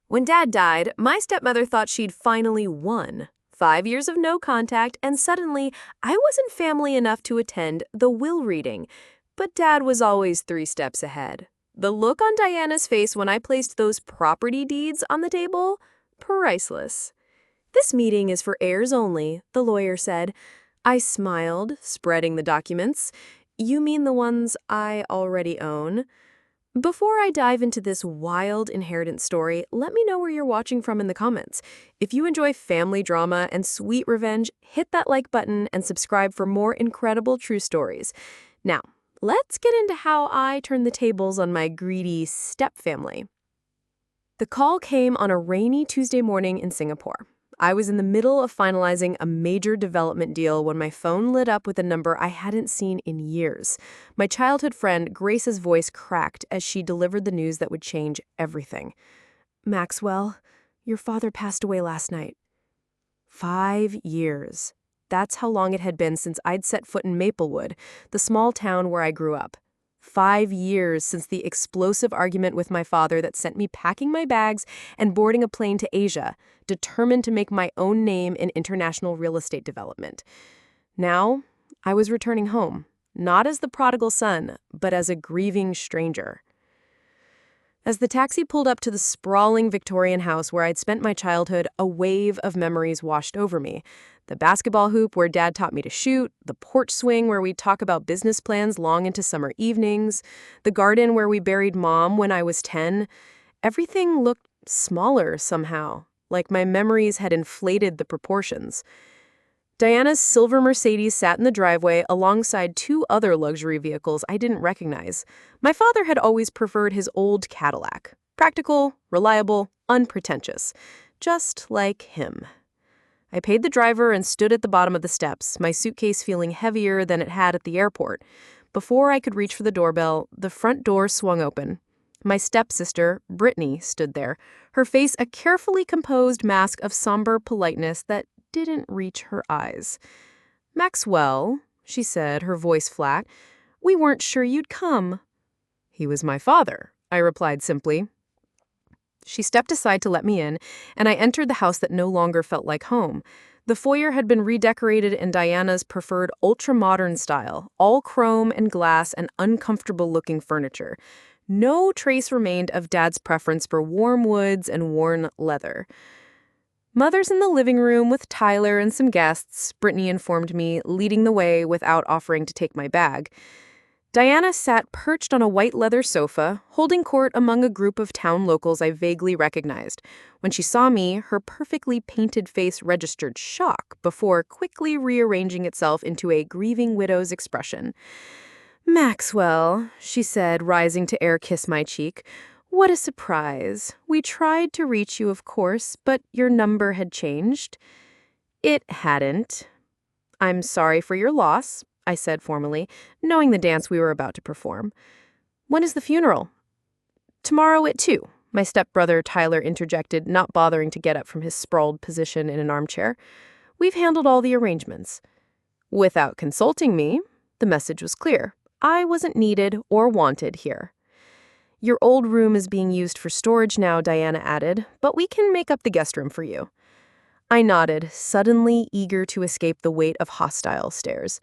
When Dad died, my stepmother thought she'd finally won. 5 years of no contact, and suddenly I wasn't family enough to attend the will reading. But Dad was always 3 steps ahead. The look on Diana's face when I placed those property deeds on the table? Priceless. "This meeting is for heirs only," the lawyer said. I smiled, spreading the documents. "You mean the ones I already own?" Before I dive into this wild inheritance story, let me know where you're watching from in the comments. If you enjoy family drama and sweet revenge, hit that like button and subscribe for more incredible true stories. Now, let's get into how I turned the tables on my greedy stepfamily. The call came on a rainy Tuesday morning in Singapore. I was in the middle of finalizing a major development deal when my phone lit up with a number I hadn't seen in years. My childhood friend Grace's voice cracked as she delivered the news that would change everything. "Maxwell, your father passed away last night." 5 years. That's how long it had been since I'd set foot in Maplewood, the small town where I grew up. 5 years since the explosive argument with my father that sent me packing my bags and boarding a plane to Asia, determined to make my own name in international real estate development. Now, I was returning home, not as the prodigal son, but as a grieving stranger. As the taxi pulled up to the sprawling Victorian house where I'd spent my childhood, a wave of memories washed over me. The basketball hoop where Dad taught me to shoot, the porch swing where we'd talk about business plans long into summer evenings, the garden where we buried Mom when I was 10. Everything looked smaller somehow, like my memories had inflated the proportions. Diana's silver Mercedes sat in the driveway alongside 2 other luxury vehicles I didn't recognize. My father had always preferred his old Cadillac. Practical, reliable, unpretentious. Just like him. I paid the driver and stood at the bottom of the steps, my suitcase feeling heavier than it had at the airport. Before I could reach for the doorbell, the front door swung open. My stepsister, Brittany, stood there, her face a carefully composed mask of somber politeness that didn't reach her eyes. "Maxwell," she said, her voice flat, "we weren't sure you'd come." "He was my father," I replied simply. She stepped aside to let me in, and I entered the house that no longer felt like home. The foyer had been redecorated in Diana's preferred ultra-modern style, all chrome and glass and uncomfortable-looking furniture. No trace remained of Dad's preference for warm woods and worn leather. "Mother's in the living room with Tyler and some guests," Brittany informed me, leading the way without offering to take my bag. Diana sat perched on a white leather sofa, holding court among a group of town locals I vaguely recognized. When she saw me, her perfectly painted face registered shock before quickly rearranging itself into a grieving widow's expression. "Maxwell," she said, rising to air-kiss my cheek, "what a surprise. We tried to reach you, of course, but your number had changed." It hadn't. "I'm sorry for your loss," I said formally, knowing the dance we were about to perform. "When is the funeral?" "Tomorrow at 2, my stepbrother Tyler interjected, not bothering to get up from his sprawled position in an armchair. "We've handled all the arrangements." Without consulting me, the message was clear. I wasn't needed or wanted here. "Your old room is being used for storage now," Diana added, "but we can make up the guest room for you." I nodded, suddenly eager to escape the weight of hostile stares.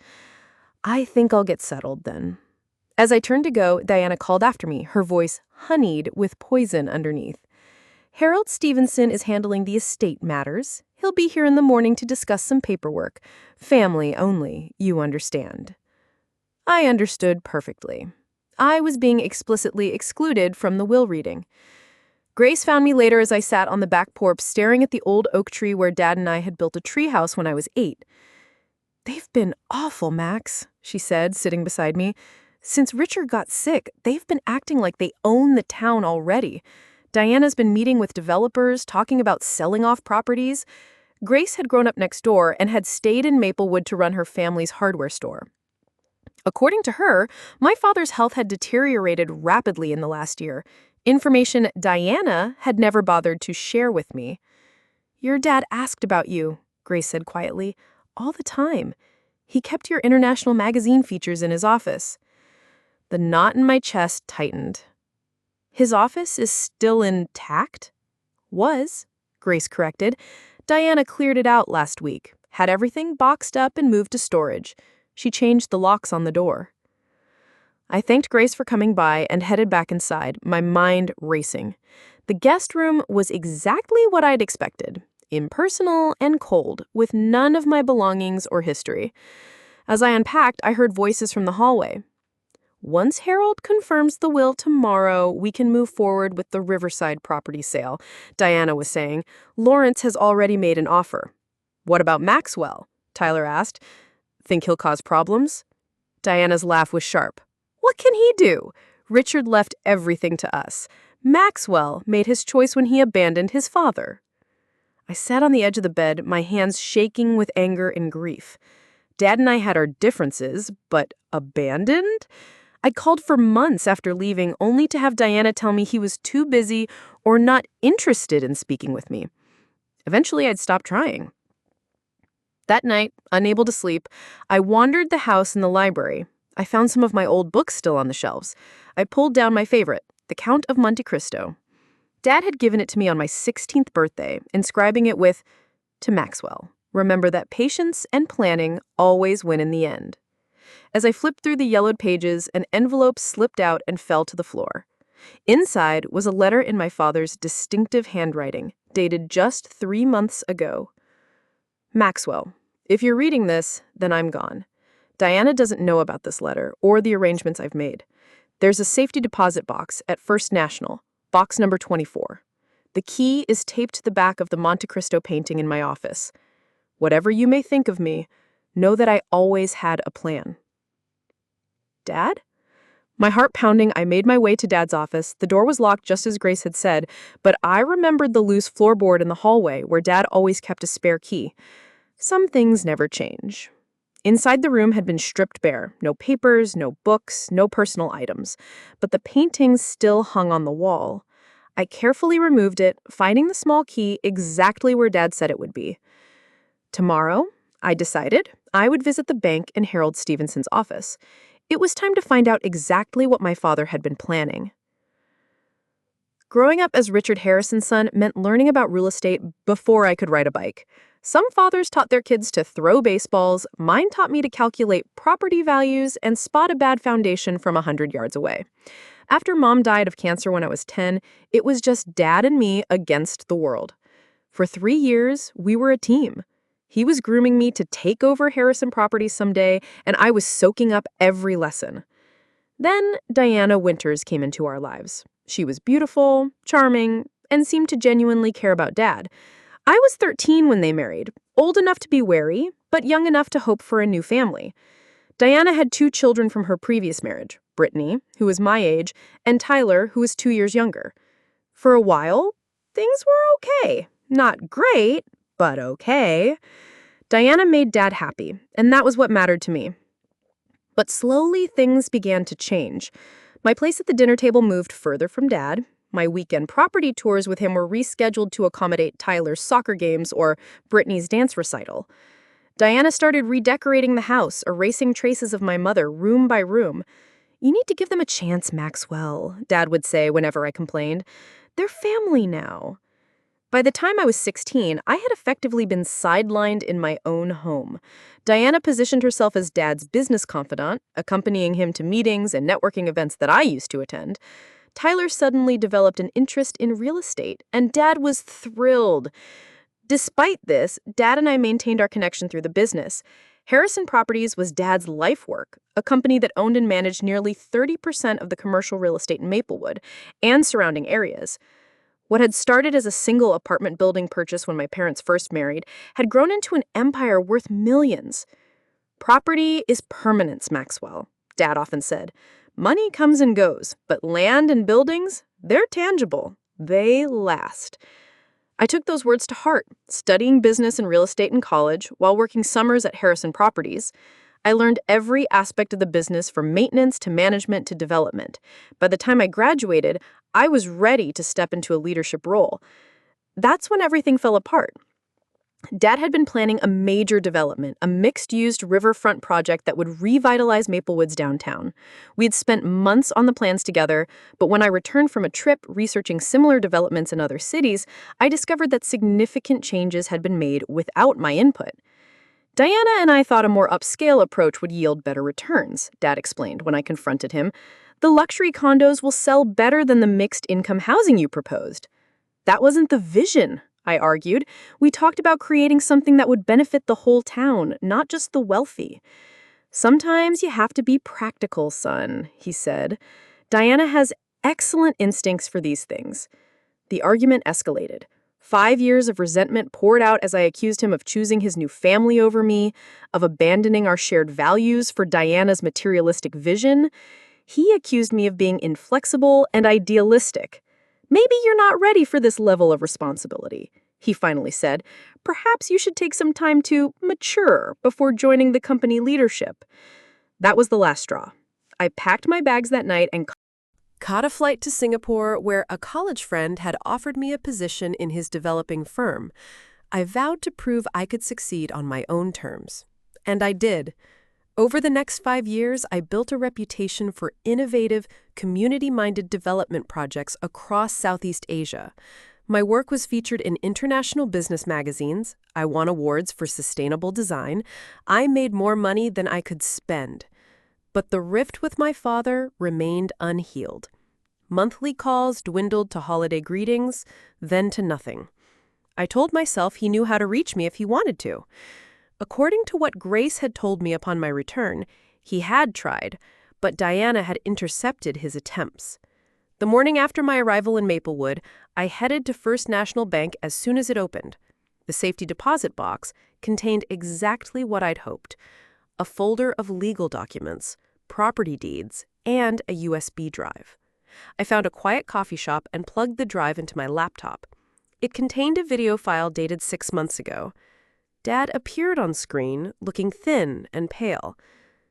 "I think I'll get settled then." As I turned to go, Diana called after me, her voice honeyed with poison underneath. "Harold Stevenson is handling the estate matters. He'll be here in the morning to discuss some paperwork. Family only, you understand." I understood perfectly. I was being explicitly excluded from the will reading. Grace found me later as I sat on the back porch staring at the old oak tree where Dad and I had built a treehouse when I was 8. "They've been awful, Max," she said, sitting beside me. "Since Richard got sick, they've been acting like they own the town already. Diana's been meeting with developers, talking about selling off properties." Grace had grown up next door and had stayed in Maplewood to run her family's hardware store. According to her, my father's health had deteriorated rapidly in the last year, information Diana had never bothered to share with me. "Your dad asked about you," Grace said quietly, "all the time. He kept your international magazine features in his office." The knot in my chest tightened. "His office is still intact? Was, Grace corrected. Diana cleared it out last week, had everything boxed up and moved to storage. She changed the locks on the door. I thanked Grace for coming by and headed back inside, my mind racing. The guest room was exactly what I'd expected, impersonal and cold, with none of my belongings or history. As I unpacked, I heard voices from the hallway. Once Harold confirms the will tomorrow, we can move forward with the Riverside property sale, Diana was saying. Lawrence has already made an offer. What about Maxwell? Tyler asked. Think he'll cause problems? Diana's laugh was sharp. What can he do? Richard left everything to us. Maxwell made his choice when he abandoned his father. I sat on the edge of the bed, my hands shaking with anger and grief. Dad and I had our differences, but abandoned? I'd called for months after leaving, only to have Diana tell me he was too busy or not interested in speaking with me. Eventually, I'd stopped trying. That night, unable to sleep, I wandered the house and the library. I found some of my old books still on the shelves. I pulled down my favorite, The Count of Monte Cristo. Dad had given it to me on my 16th birthday, inscribing it with, "To Maxwell, remember that patience and planning always win in the end." As I flipped through the yellowed pages, an envelope slipped out and fell to the floor. Inside was a letter in my father's distinctive handwriting, dated just 3 months ago. Maxwell, if you're reading this, then I'm gone. Diana doesn't know about this letter or the arrangements I've made. There's a safety deposit box at First National, box number 24. The key is taped to the back of the Monte Cristo painting in my office. Whatever you may think of me, know that I always had a plan. Dad? My heart pounding, I made my way to Dad's office. The door was locked just as Grace had said, but I remembered the loose floorboard in the hallway where Dad always kept a spare key. Some things never change. Inside the room had been stripped bare. No papers, no books, no personal items. But the painting still hung on the wall. I carefully removed it, finding the small key exactly where Dad said it would be. Tomorrow, I decided, I would visit the bank in Harold Stevenson's office. It was time to find out exactly what my father had been planning. Growing up as Richard Harrison's son meant learning about real estate before I could ride a bike. Some fathers taught their kids to throw baseballs. Mine taught me to calculate property values and spot a bad foundation from 100 yards away. After Mom died of cancer when I was 10, it was just Dad and me against the world. For 3 years, we were a team. He was grooming me to take over Harrison Properties someday, and I was soaking up every lesson. Then Diana Winters came into our lives. She was beautiful, charming, and seemed to genuinely care about Dad. I was 13 when they married, old enough to be wary, but young enough to hope for a new family. Diana had 2 children from her previous marriage, Brittany, who was my age, and Tyler, who was 2 years younger. For a while, things were okay. Not great, but okay. Diana made Dad happy, and that was what mattered to me. But slowly, things began to change. My place at the dinner table moved further from Dad. My weekend property tours with him were rescheduled to accommodate Tyler's soccer games or Brittany's dance recital. Diana started redecorating the house, erasing traces of my mother room by room. "You need to give them a chance, Maxwell," Dad would say whenever I complained. "They're family now." By the time I was 16, I had effectively been sidelined in my own home. Diana positioned herself as Dad's business confidant, accompanying him to meetings and networking events that I used to attend. Tyler suddenly developed an interest in real estate, and Dad was thrilled. Despite this, Dad and I maintained our connection through the business. Harrison Properties was Dad's life work, a company that owned and managed nearly 30% of the commercial real estate in Maplewood and surrounding areas. What had started as a single apartment building purchase when my parents first married had grown into an empire worth millions. "Property is permanence, Maxwell," Dad often said. "Money comes and goes, but land and buildings, they're tangible. They last." I took those words to heart, studying business and real estate in college while working summers at Harrison Properties. I learned every aspect of the business from maintenance to management to development. By the time I graduated, I was ready to step into a leadership role. That's when everything fell apart. Dad had been planning a major development, a mixed-use riverfront project that would revitalize Maplewood's downtown. We'd spent months on the plans together, but when I returned from a trip researching similar developments in other cities, I discovered that significant changes had been made without my input. Diana and I thought a more upscale approach would yield better returns, Dad explained when I confronted him. The luxury condos will sell better than the mixed-income housing you proposed. That wasn't the vision, I argued. We talked about creating something that would benefit the whole town, not just the wealthy. Sometimes you have to be practical, son, he said. Diana has excellent instincts for these things. The argument escalated. 5 years of resentment poured out as I accused him of choosing his new family over me, of abandoning our shared values for Diana's materialistic vision. He accused me of being inflexible and idealistic. Maybe you're not ready for this level of responsibility, he finally said. Perhaps you should take some time to mature before joining the company leadership. That was the last straw. I packed my bags that night and caught a flight to Singapore, where a college friend had offered me a position in his developing firm. I vowed to prove I could succeed on my own terms. And I did. Over the next 5 years, I built a reputation for innovative, community-minded development projects across Southeast Asia. My work was featured in international business magazines. I won awards for sustainable design. I made more money than I could spend. But the rift with my father remained unhealed. Monthly calls dwindled to holiday greetings, then to nothing. I told myself he knew how to reach me if he wanted to. According to what Grace had told me upon my return, he had tried, but Diana had intercepted his attempts. The morning after my arrival in Maplewood, I headed to First National Bank as soon as it opened. The safety deposit box contained exactly what I'd hoped: a folder of legal documents, property deeds, and a USB drive. I found a quiet coffee shop and plugged the drive into my laptop. It contained a video file dated 6 months ago. Dad appeared on screen, looking thin and pale,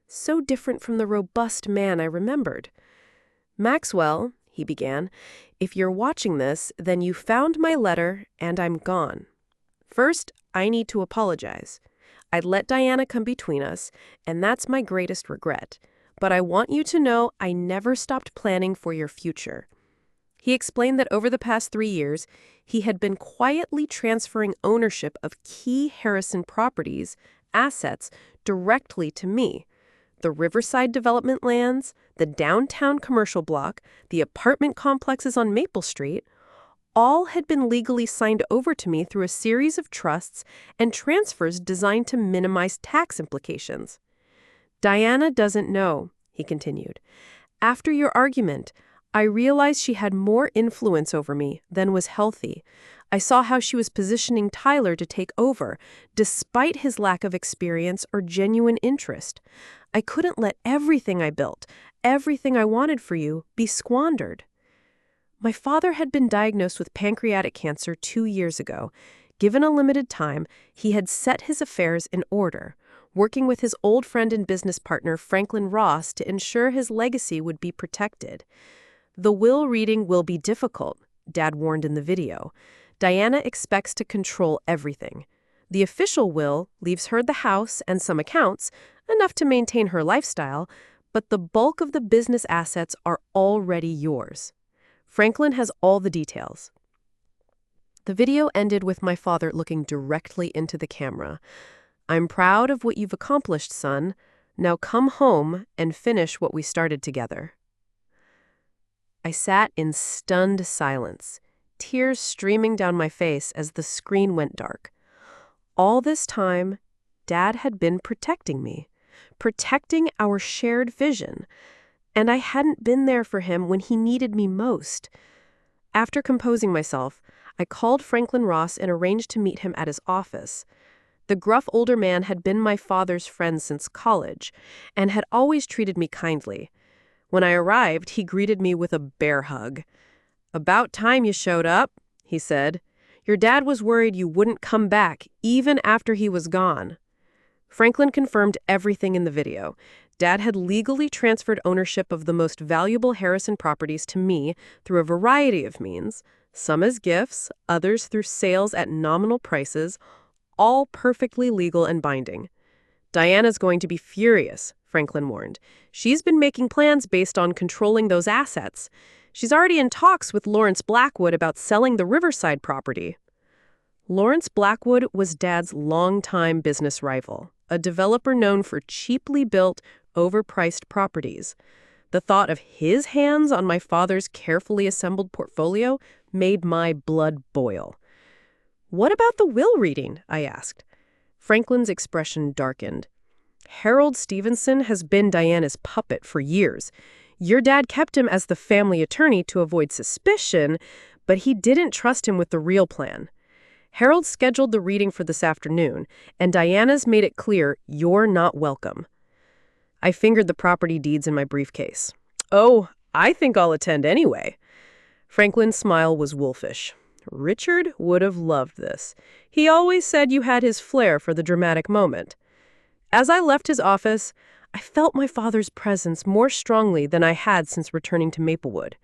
so different from the robust man I remembered. "Maxwell," he began, "if you're watching this, then you found my letter and I'm gone. First, I need to apologize. I'd let Diana come between us, and that's my greatest regret. But I want you to know I never stopped planning for your future." He explained that over the past 3 years, he had been quietly transferring ownership of key Harrison properties, assets, directly to me. The Riverside development lands, the downtown commercial block, the apartment complexes on Maple Street, all had been legally signed over to me through a series of trusts and transfers designed to minimize tax implications. "Diana doesn't know," he continued. "After your argument, I realized she had more influence over me than was healthy. I saw how she was positioning Tyler to take over, despite his lack of experience or genuine interest. I couldn't let everything I built, everything I wanted for you, be squandered." My father had been diagnosed with pancreatic cancer 2 years ago. Given a limited time, he had set his affairs in order, working with his old friend and business partner Franklin Ross to ensure his legacy would be protected. "The will reading will be difficult," Dad warned in the video. "Diana expects to control everything. The official will leaves her the house and some accounts, enough to maintain her lifestyle, but the bulk of the business assets are already yours. Franklin has all the details." The video ended with my father looking directly into the camera. "I'm proud of what you've accomplished, son. Now come home and finish what we started together." I sat in stunned silence, tears streaming down my face as the screen went dark. All this time, Dad had been protecting me, protecting our shared vision, and I hadn't been there for him when he needed me most. After composing myself, I called Franklin Ross and arranged to meet him at his office. The gruff older man had been my father's friend since college and had always treated me kindly. When I arrived, he greeted me with a bear hug. "About time you showed up," he said. "Your dad was worried you wouldn't come back, even after he was gone." Franklin confirmed everything in the video. Dad had legally transferred ownership of the most valuable Harrison properties to me through a variety of means, some as gifts, others through sales at nominal prices, all perfectly legal and binding. Diana's going to be furious, Franklin warned. She's been making plans based on controlling those assets. She's already in talks with Lawrence Blackwood about selling the Riverside property. Lawrence Blackwood was Dad's longtime business rival, a developer known for cheaply built, overpriced properties. The thought of his hands on my father's carefully assembled portfolio made my blood boil. "What about the will reading?" I asked. Franklin's expression darkened. "Harold Stevenson has been Diana's puppet for years. Your dad kept him as the family attorney to avoid suspicion, but he didn't trust him with the real plan. Harold scheduled the reading for this afternoon, and Diana's made it clear you're not welcome." I fingered the property deeds in my briefcase. "Oh, I think I'll attend anyway." Franklin's smile was wolfish. "Richard would have loved this. He always said you had his flair for the dramatic moment." As I left his office, I felt my father's presence more strongly than I had since returning to Maplewood.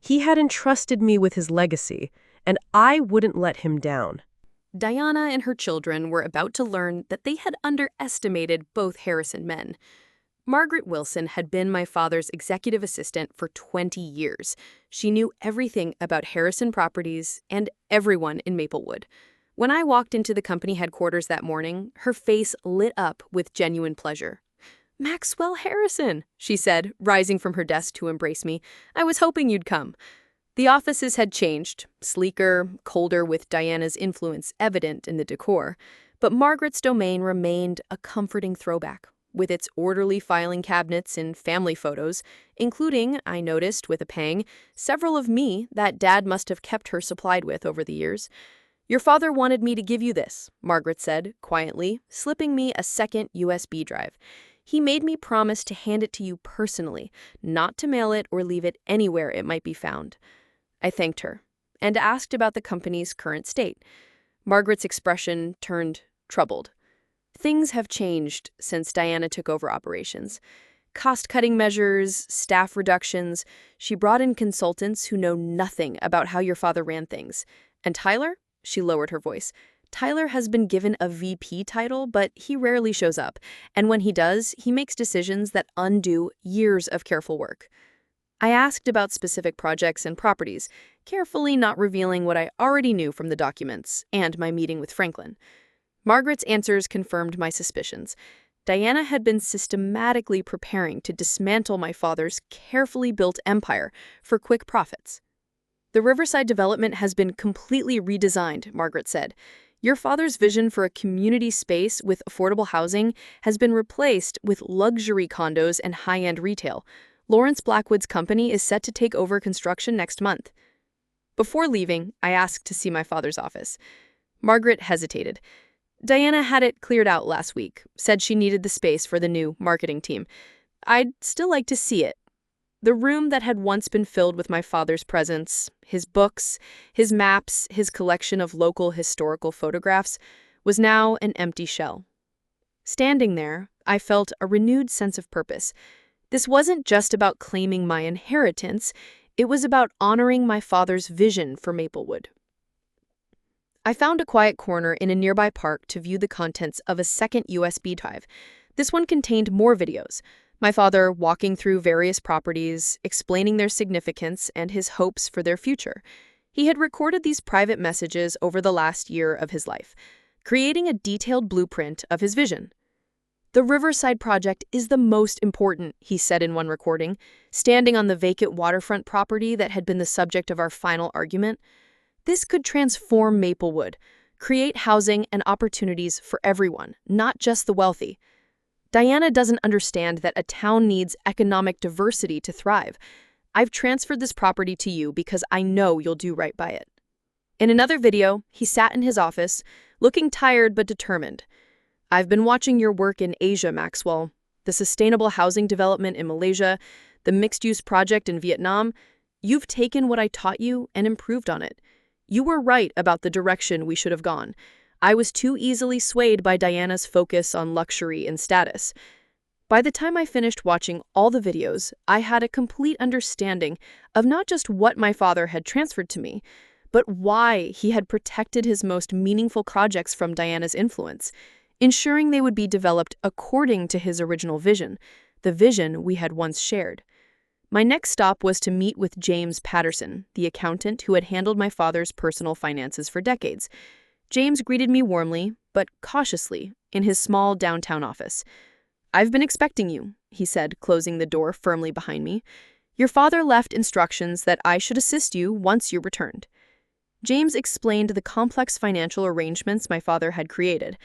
He had entrusted me with his legacy, and I wouldn't let him down. Diana and her children were about to learn that they had underestimated both Harrison men. Margaret Wilson had been my father's executive assistant for 20 years. She knew everything about Harrison Properties and everyone in Maplewood. When I walked into the company headquarters that morning, her face lit up with genuine pleasure. "Maxwell Harrison," she said, rising from her desk to embrace me. "I was hoping you'd come." The offices had changed, sleeker, colder, with Diana's influence evident in the decor, but Margaret's domain remained a comforting throwback, with its orderly filing cabinets and family photos, including, I noticed with a pang, several of me that Dad must have kept her supplied with over the years. "Your father wanted me to give you this," Margaret said, quietly, slipping me a second USB drive. "He made me promise to hand it to you personally, not to mail it or leave it anywhere it might be found." I thanked her and asked about the company's current state. Margaret's expression turned troubled. Things have changed since Diana took over operations. Cost-cutting measures, staff reductions. She brought in consultants who know nothing about how your father ran things. And Tyler? She lowered her voice. "Tyler has been given a VP title, but he rarely shows up. And when he does, he makes decisions that undo years of careful work." I asked about specific projects and properties, carefully not revealing what I already knew from the documents and my meeting with Franklin. Margaret's answers confirmed my suspicions. Diana had been systematically preparing to dismantle my father's carefully built empire for quick profits. "The Riverside development has been completely redesigned," Margaret said. "Your father's vision for a community space with affordable housing has been replaced with luxury condos and high-end retail. Lawrence Blackwood's company is set to take over construction next month." Before leaving, I asked to see my father's office. Margaret hesitated. "Diana had it cleared out last week, said she needed the space for the new marketing team. I'd still like to see it." The room that had once been filled with my father's presence, his books, his maps, his collection of local historical photographs, was now an empty shell. Standing there, I felt a renewed sense of purpose. This wasn't just about claiming my inheritance, it was about honoring my father's vision for Maplewood. I found a quiet corner in a nearby park to view the contents of a second USB drive. This one contained more videos. My father walking through various properties, explaining their significance and his hopes for their future. He had recorded these private messages over the last year of his life, creating a detailed blueprint of his vision. "The Riverside project is the most important," he said in one recording, standing on the vacant waterfront property that had been the subject of our final argument. "This could transform Maplewood, create housing and opportunities for everyone, not just the wealthy. Diana doesn't understand that a town needs economic diversity to thrive. I've transferred this property to you because I know you'll do right by it." In another video, he sat in his office, looking tired but determined. "I've been watching your work in Asia, Maxwell. The sustainable housing development in Malaysia, the mixed-use project in Vietnam. You've taken what I taught you and improved on it. You were right about the direction we should have gone. I was too easily swayed by Diana's focus on luxury and status." By the time I finished watching all the videos, I had a complete understanding of not just what my father had transferred to me, but why he had protected his most meaningful projects from Diana's influence, ensuring they would be developed according to his original vision, the vision we had once shared. My next stop was to meet with James Patterson, the accountant who had handled my father's personal finances for decades. James greeted me warmly, but cautiously, in his small downtown office. "I've been expecting you," he said, closing the door firmly behind me. "Your father left instructions that I should assist you once you returned." James explained the complex financial arrangements my father had created.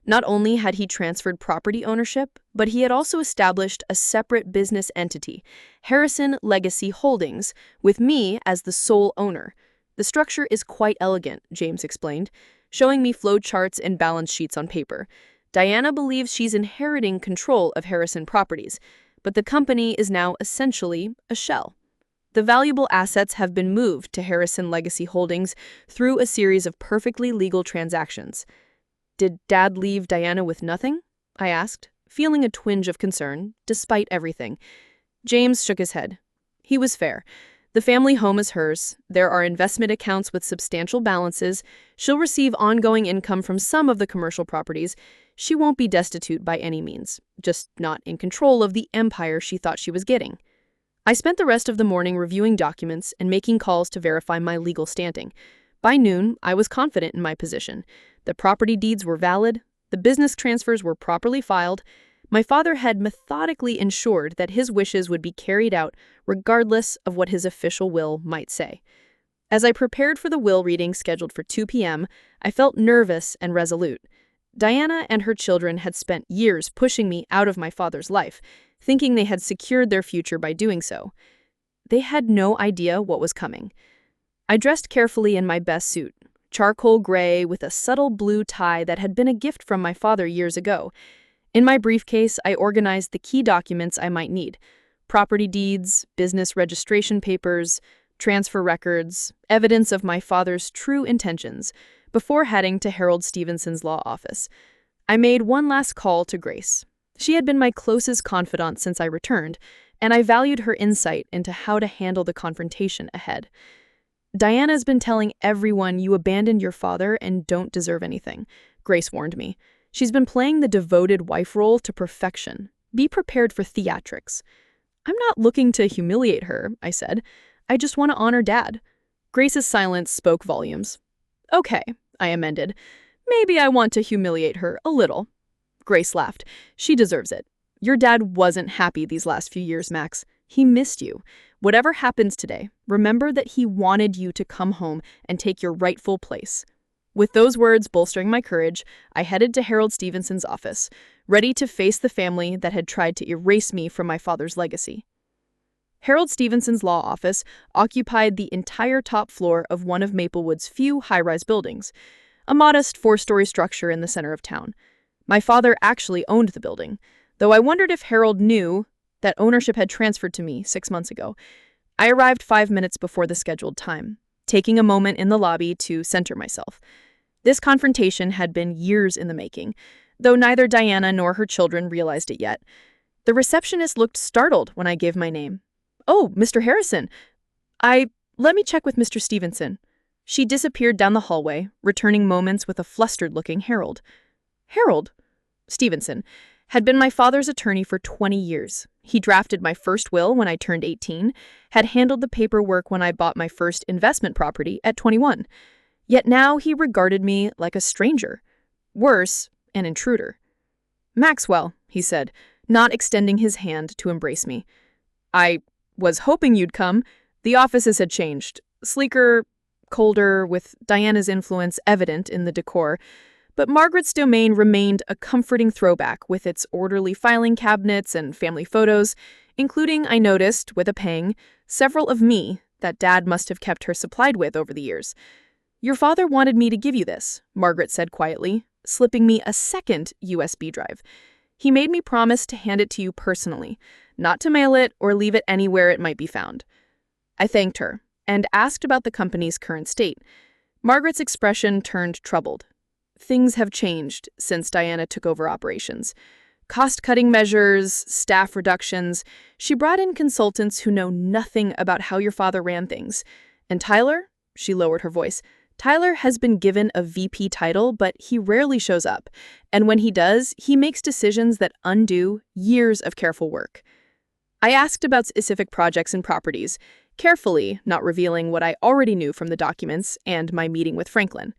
Not only had he transferred property ownership, but he had also established a separate business entity, Harrison Legacy Holdings, with me as the sole owner. "The structure is quite elegant," James explained, showing me flow charts and balance sheets on paper. "Diana believes she's inheriting control of Harrison Properties, but the company is now essentially a shell. The valuable assets have been moved to Harrison Legacy Holdings through a series of perfectly legal transactions." "Did Dad leave Diana with nothing?" I asked, feeling a twinge of concern, despite everything. James shook his head. He was fair. "The family home is hers. There are investment accounts with substantial balances. She'll receive ongoing income from some of the commercial properties. She won't be destitute by any means, just not in control of the empire she thought she was getting." I spent the rest of the morning reviewing documents and making calls to verify my legal standing. By noon, I was confident in my position. The property deeds were valid, the business transfers were properly filed. My father had methodically ensured that his wishes would be carried out regardless of what his official will might say. As I prepared for the will reading scheduled for 2 p.m., I felt nervous and resolute. Diana and her children had spent years pushing me out of my father's life, thinking they had secured their future by doing so. They had no idea what was coming. I dressed carefully in my best suit, charcoal gray with a subtle blue tie that had been a gift from my father years ago. In my briefcase, I organized the key documents I might need: property deeds, business registration papers, transfer records, evidence of my father's true intentions, before heading to Harold Stevenson's law office. I made one last call to Grace. She had been my closest confidant since I returned, and I valued her insight into how to handle the confrontation ahead. "Diana's been telling everyone you abandoned your father and don't deserve anything," Grace warned me. "She's been playing the devoted wife role to perfection. Be prepared for theatrics." "I'm not looking to humiliate her," I said. "I just want to honor Dad." Grace's silence spoke volumes. "Okay," I amended. "Maybe I want to humiliate her a little." Grace laughed. "She deserves it. Your dad wasn't happy these last few years, Max. He missed you. Whatever happens today, remember that he wanted you to come home and take your rightful place." With those words bolstering my courage, I headed to Harold Stevenson's office, ready to face the family that had tried to erase me from my father's legacy. Harold Stevenson's law office occupied the entire top floor of one of Maplewood's few high-rise buildings, a modest 4-story structure in the center of town. My father actually owned the building, though I wondered if Harold knew that ownership had transferred to me 6 months ago. I arrived 5 minutes before the scheduled time, taking a moment in the lobby to center myself. This confrontation had been years in the making, though neither Diana nor her children realized it yet. The receptionist looked startled when I gave my name. "Oh, Mr. Harrison. Let me check with Mr. Stevenson." She disappeared down the hallway, returning moments with a flustered-looking Harold. Harold Stevenson had been my father's attorney for 20 years. He drafted my first will when I turned 18, had handled the paperwork when I bought my first investment property at 21. Yet now he regarded me like a stranger. Worse, an intruder. "Maxwell," he said, not extending his hand to embrace me. "I was hoping you'd come. The offices had changed. Sleeker, colder, with Diana's influence evident in the decor. But Margaret's domain remained a comforting throwback with its orderly filing cabinets and family photos, including, I noticed, with a pang, several of me that Dad must have kept her supplied with over the years. "Your father wanted me to give you this," Margaret said quietly, slipping me a second USB drive. "He made me promise to hand it to you personally, not to mail it or leave it anywhere it might be found." I thanked her and asked about the company's current state. Margaret's expression turned troubled. "Things have changed since Diana took over operations. Cost-cutting measures, staff reductions. She brought in consultants who know nothing about how your father ran things. And Tyler? She lowered her voice. Tyler has been given a VP title, but he rarely shows up. And when he does, he makes decisions that undo years of careful work. I asked about specific projects and properties, carefully not revealing what I already knew from the documents and my meeting with Franklin.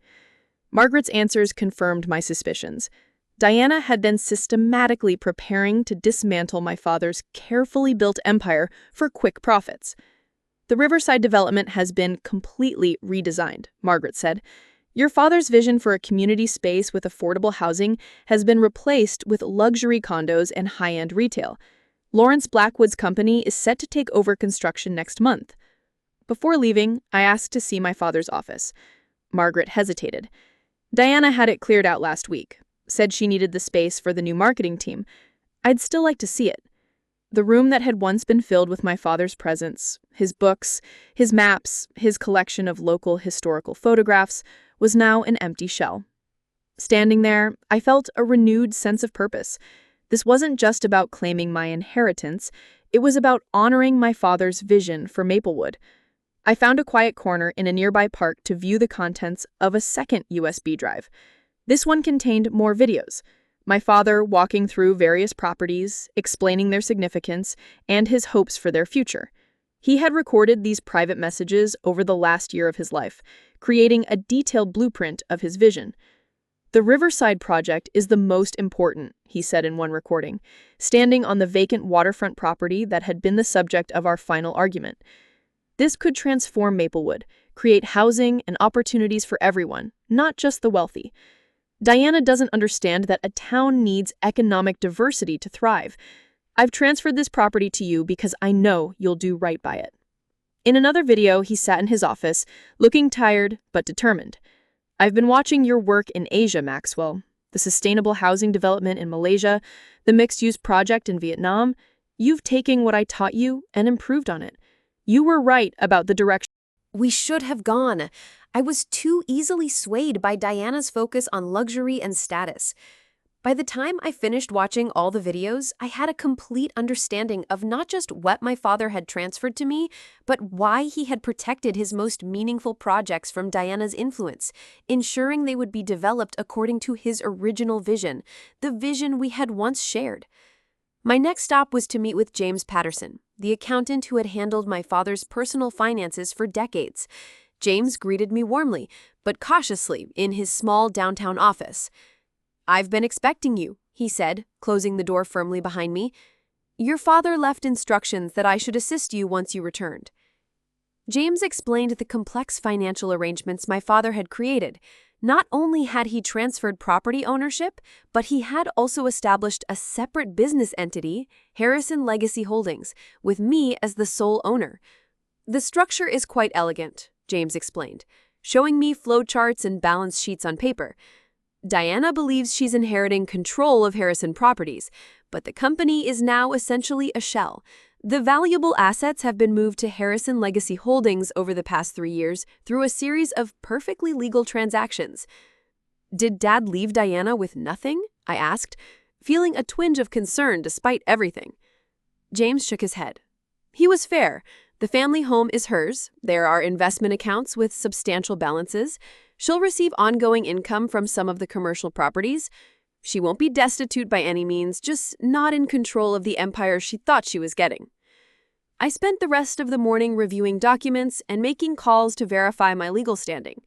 Margaret's answers confirmed my suspicions. Diana had been systematically preparing to dismantle my father's carefully built empire for quick profits. The Riverside development has been completely redesigned, Margaret said. Your father's vision for a community space with affordable housing has been replaced with luxury condos and high-end retail. Lawrence Blackwood's company is set to take over construction next month. Before leaving, I asked to see my father's office. Margaret hesitated. Diana had it cleared out last week, said she needed the space for the new marketing team. I'd still like to see it. The room that had once been filled with my father's presence, his books, his maps, his collection of local historical photographs, was now an empty shell. Standing there, I felt a renewed sense of purpose. This wasn't just about claiming my inheritance, it was about honoring my father's vision for Maplewood. I found a quiet corner in a nearby park to view the contents of a second USB drive. This one contained more videos. My father walking through various properties, explaining their significance, and his hopes for their future. He had recorded these private messages over the last year of his life, creating a detailed blueprint of his vision. The Riverside project is the most important, he said in one recording, standing on the vacant waterfront property that had been the subject of our final argument. This could transform Maplewood, create housing and opportunities for everyone, not just the wealthy. Diana doesn't understand that a town needs economic diversity to thrive. I've transferred this property to you because I know you'll do right by it. In another video, he sat in his office, looking tired but determined. I've been watching your work in Asia, Maxwell. The sustainable housing development in Malaysia, the mixed-use project in Vietnam. You've taken what I taught you and improved on it. You were right about the direction. We should have gone. I was too easily swayed by Diana's focus on luxury and status. By the time I finished watching all the videos, I had a complete understanding of not just what my father had transferred to me, but why he had protected his most meaningful projects from Diana's influence, ensuring they would be developed according to his original vision, the vision we had once shared. My next stop was to meet with James Patterson, the accountant who had handled my father's personal finances for decades. James greeted me warmly, but cautiously, in his small downtown office. "I've been expecting you," he said, closing the door firmly behind me. "Your father left instructions that I should assist you once you returned." James explained the complex financial arrangements my father had created. Not only had he transferred property ownership, but he had also established a separate business entity, Harrison Legacy Holdings, with me as the sole owner. "The structure is quite elegant," James explained, showing me flowcharts and balance sheets on paper. "Diana believes she's inheriting control of Harrison Properties, but the company is now essentially a shell. The valuable assets have been moved to Harrison Legacy Holdings over the past 3 years through a series of perfectly legal transactions." "Did Dad leave Diana with nothing?" I asked, feeling a twinge of concern despite everything. James shook his head. He was fair. The family home is hers. There are investment accounts with substantial balances. She'll receive ongoing income from some of the commercial properties. She won't be destitute by any means, just not in control of the empire she thought she was getting. I spent the rest of the morning reviewing documents and making calls to verify my legal standing.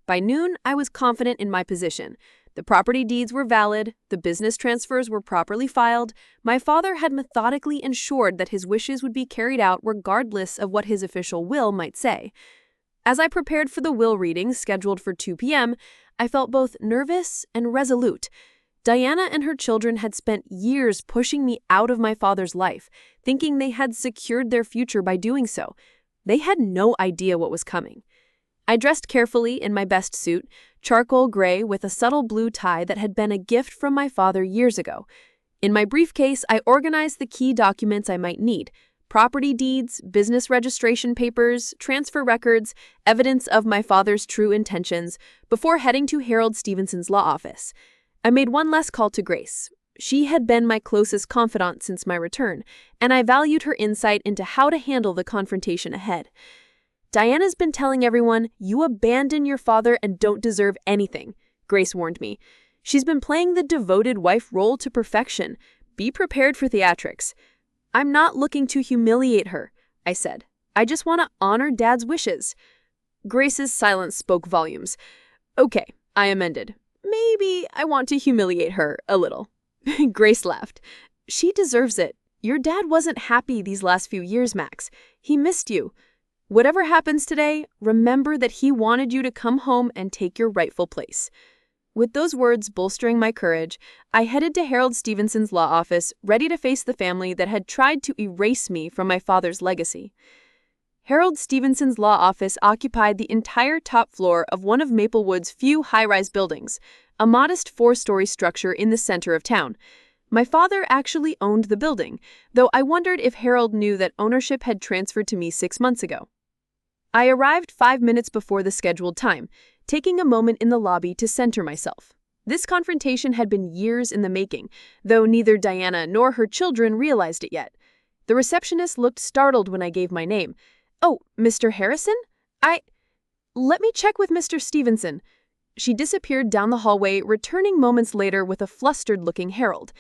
By noon, I was confident in my position. The property deeds were valid, the business transfers were properly filed, my father had methodically ensured that his wishes would be carried out regardless of what his official will might say. As I prepared for the will reading scheduled for 2 p.m., I felt both nervous and resolute. Diana and her children had spent years pushing me out of my father's life, thinking they had secured their future by doing so. They had no idea what was coming. I dressed carefully in my best suit, charcoal gray with a subtle blue tie that had been a gift from my father years ago. In my briefcase, I organized the key documents I might need: property deeds, business registration papers, transfer records, evidence of my father's true intentions, before heading to Harold Stevenson's law office. I made one last call to Grace. She had been my closest confidant since my return, and I valued her insight into how to handle the confrontation ahead. Diana's been telling everyone you abandon your father and don't deserve anything, Grace warned me. She's been playing the devoted wife role to perfection. Be prepared for theatrics. I'm not looking to humiliate her, I said. I just want to honor Dad's wishes. Grace's silence spoke volumes. Okay, I amended. Maybe I want to humiliate her a little. Grace laughed. She deserves it. Your dad wasn't happy these last few years, Max. He missed you. Whatever happens today, remember that he wanted you to come home and take your rightful place. With those words bolstering my courage, I headed to Harold Stevenson's law office, ready to face the family that had tried to erase me from my father's legacy. Harold Stevenson's law office occupied the entire top floor of one of Maplewood's few high-rise buildings, a modest 4-story structure in the center of town. My father actually owned the building, though I wondered if Harold knew that ownership had transferred to me 6 months ago. I arrived 5 minutes before the scheduled time, taking a moment in the lobby to center myself. This confrontation had been years in the making, though neither Diana nor her children realized it yet. The receptionist looked startled when I gave my name. "Oh, Mr. Harrison? Let me check with Mr. Stevenson." She disappeared down the hallway, returning moments later with a flustered-looking Harold.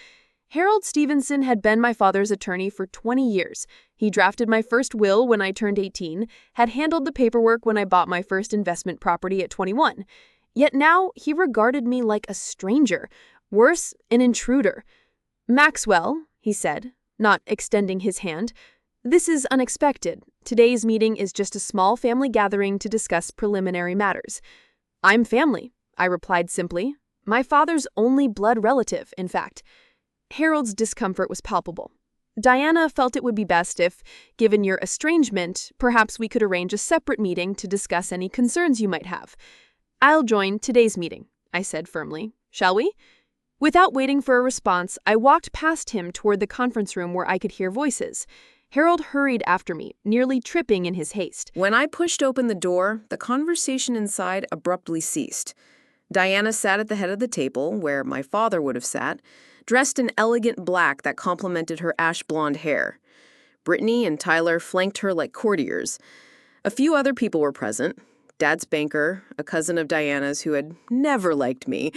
Harold Stevenson had been my father's attorney for 20 years. He drafted my first will when I turned 18, had handled the paperwork when I bought my first investment property at 21. Yet now he regarded me like a stranger, worse, an intruder. "Maxwell," he said, not extending his hand, "this is unexpected. Today's meeting is just a small family gathering to discuss preliminary matters." "I'm family," I replied simply. My father's only blood relative, in fact. Harold's discomfort was palpable. "Diana felt it would be best if, given your estrangement, perhaps we could arrange a separate meeting to discuss any concerns you might have." "I'll join today's meeting," I said firmly. "Shall we?" Without waiting for a response, I walked past him toward the conference room where I could hear voices. Harold hurried after me, nearly tripping in his haste. When I pushed open the door, the conversation inside abruptly ceased. Diana sat at the head of the table, where my father would have sat, dressed in elegant black that complemented her ash-blonde hair. Brittany and Tyler flanked her like courtiers. A few other people were present. Dad's banker, a cousin of Diana's who had never liked me,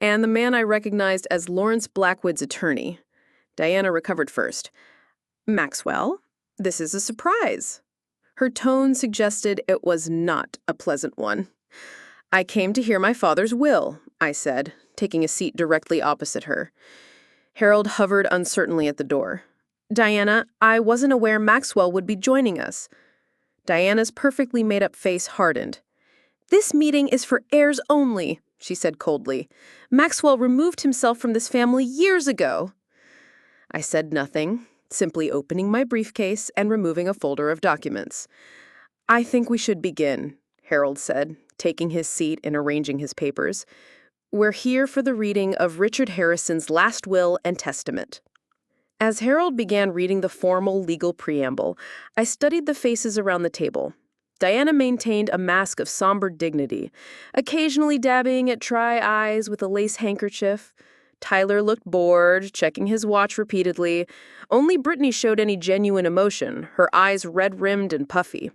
and the man I recognized as Lawrence Blackwood's attorney. Diana recovered first. "Maxwell, this is a surprise." Her tone suggested it was not a pleasant one. "I came to hear my father's will," I said, taking a seat directly opposite her. Harold hovered uncertainly at the door. "Diana, I wasn't aware Maxwell would be joining us." Diana's perfectly made-up face hardened. "This meeting is for heirs only," she said coldly. "Maxwell removed himself from this family years ago." I said nothing, simply opening my briefcase and removing a folder of documents. "I think we should begin," Harold said, taking his seat and arranging his papers. "We're here for the reading of Richard Harrison's last will and testament." As Harold began reading the formal legal preamble, I studied the faces around the table. Diana maintained a mask of somber dignity, occasionally dabbing at dry eyes with a lace handkerchief. Tyler looked bored, checking his watch repeatedly. Only Brittany showed any genuine emotion, her eyes red-rimmed and puffy.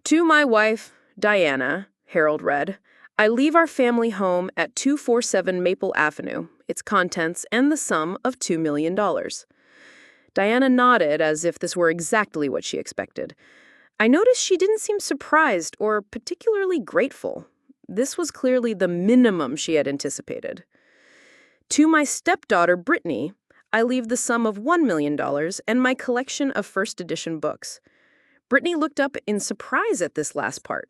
"To my wife, Diana," Harold read, "I leave our family home at 247 Maple Avenue, its contents, and the sum of $2 million. Diana nodded as if this were exactly what she expected. I noticed she didn't seem surprised or particularly grateful. This was clearly the minimum she had anticipated. "To my stepdaughter, Brittany, I leave the sum of $1 million and my collection of first edition books." Brittany looked up in surprise at this last part.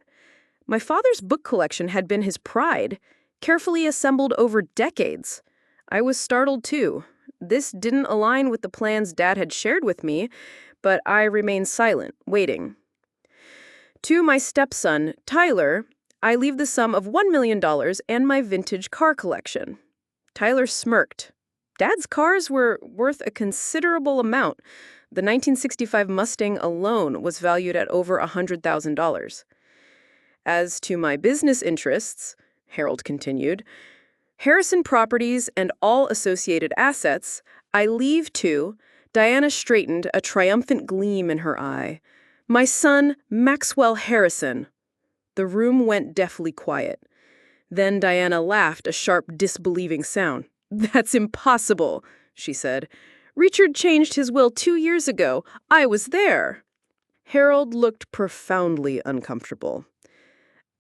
My father's book collection had been his pride, carefully assembled over decades. I was startled too. This didn't align with the plans Dad had shared with me, but I remained silent, waiting. "To my stepson, Tyler, I leave the sum of $1 million and my vintage car collection." Tyler smirked. Dad's cars were worth a considerable amount. The 1965 Mustang alone was valued at over $100,000. "As to my business interests," Harold continued, "Harrison Properties and all associated assets, I leave to—" Diana straightened, a triumphant gleam in her eye. My son, Maxwell Harrison. The room went deathly quiet. Then Diana laughed a sharp, disbelieving sound. That's impossible, she said. Richard changed his will 2 years ago. I was there. Harold looked profoundly uncomfortable.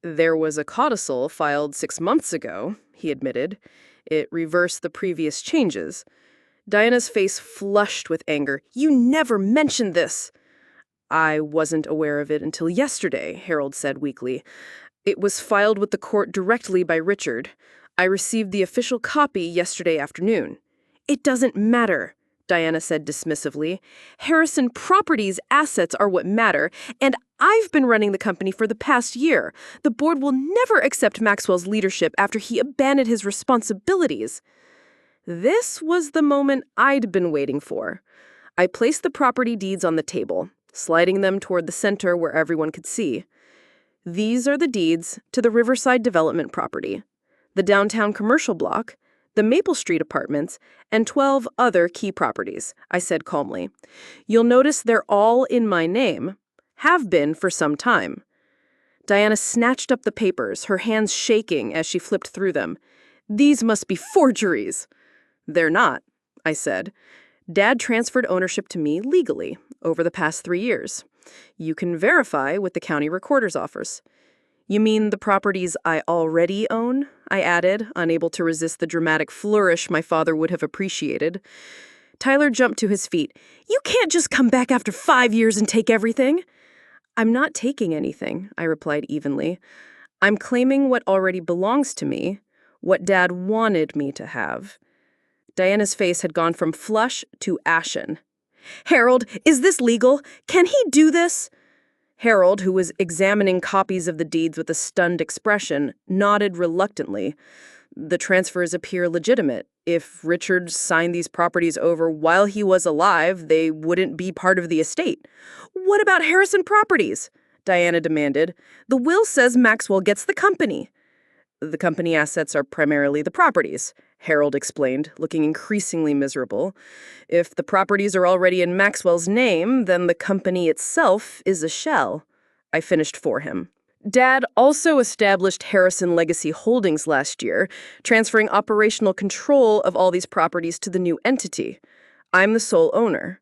There was a codicil filed 6 months ago, he admitted. It reversed the previous changes. Diana's face flushed with anger. You never mentioned this. I wasn't aware of it until yesterday, Harold said weakly. It was filed with the court directly by Richard. I received the official copy yesterday afternoon. It doesn't matter, Diana said dismissively. Harrison Properties' assets are what matter, and I've been running the company for the past year. The board will never accept Maxwell's leadership after he abandoned his responsibilities. This was the moment I'd been waiting for. I placed the property deeds on the table, sliding them toward the center where everyone could see. These are the deeds to the Riverside Development property, the downtown commercial block, the Maple Street apartments, and 12 other key properties, I said calmly. You'll notice they're all in my name, have been for some time. Diana snatched up the papers, her hands shaking as she flipped through them. These must be forgeries. They're not, I said. Dad transferred ownership to me legally over the past 3 years. You can verify with the county recorder's office. You mean the properties I already own? I added, unable to resist the dramatic flourish my father would have appreciated. Tyler jumped to his feet. You can't just come back after 5 years and take everything. I'm not taking anything, I replied evenly. I'm claiming what already belongs to me, what Dad wanted me to have. Diana's face had gone from flush to ashen. Harold, is this legal? Can he do this? Harold, who was examining copies of the deeds with a stunned expression, nodded reluctantly. The transfers appear legitimate. If Richard signed these properties over while he was alive, they wouldn't be part of the estate. What about Harrison Properties? Diana demanded. The will says Maxwell gets the company. The company assets are primarily the properties, Harold explained, looking increasingly miserable. If the properties are already in Maxwell's name, then the company itself is a shell. I finished for him. Dad also established Harrison Legacy Holdings last year, transferring operational control of all these properties to the new entity. I'm the sole owner.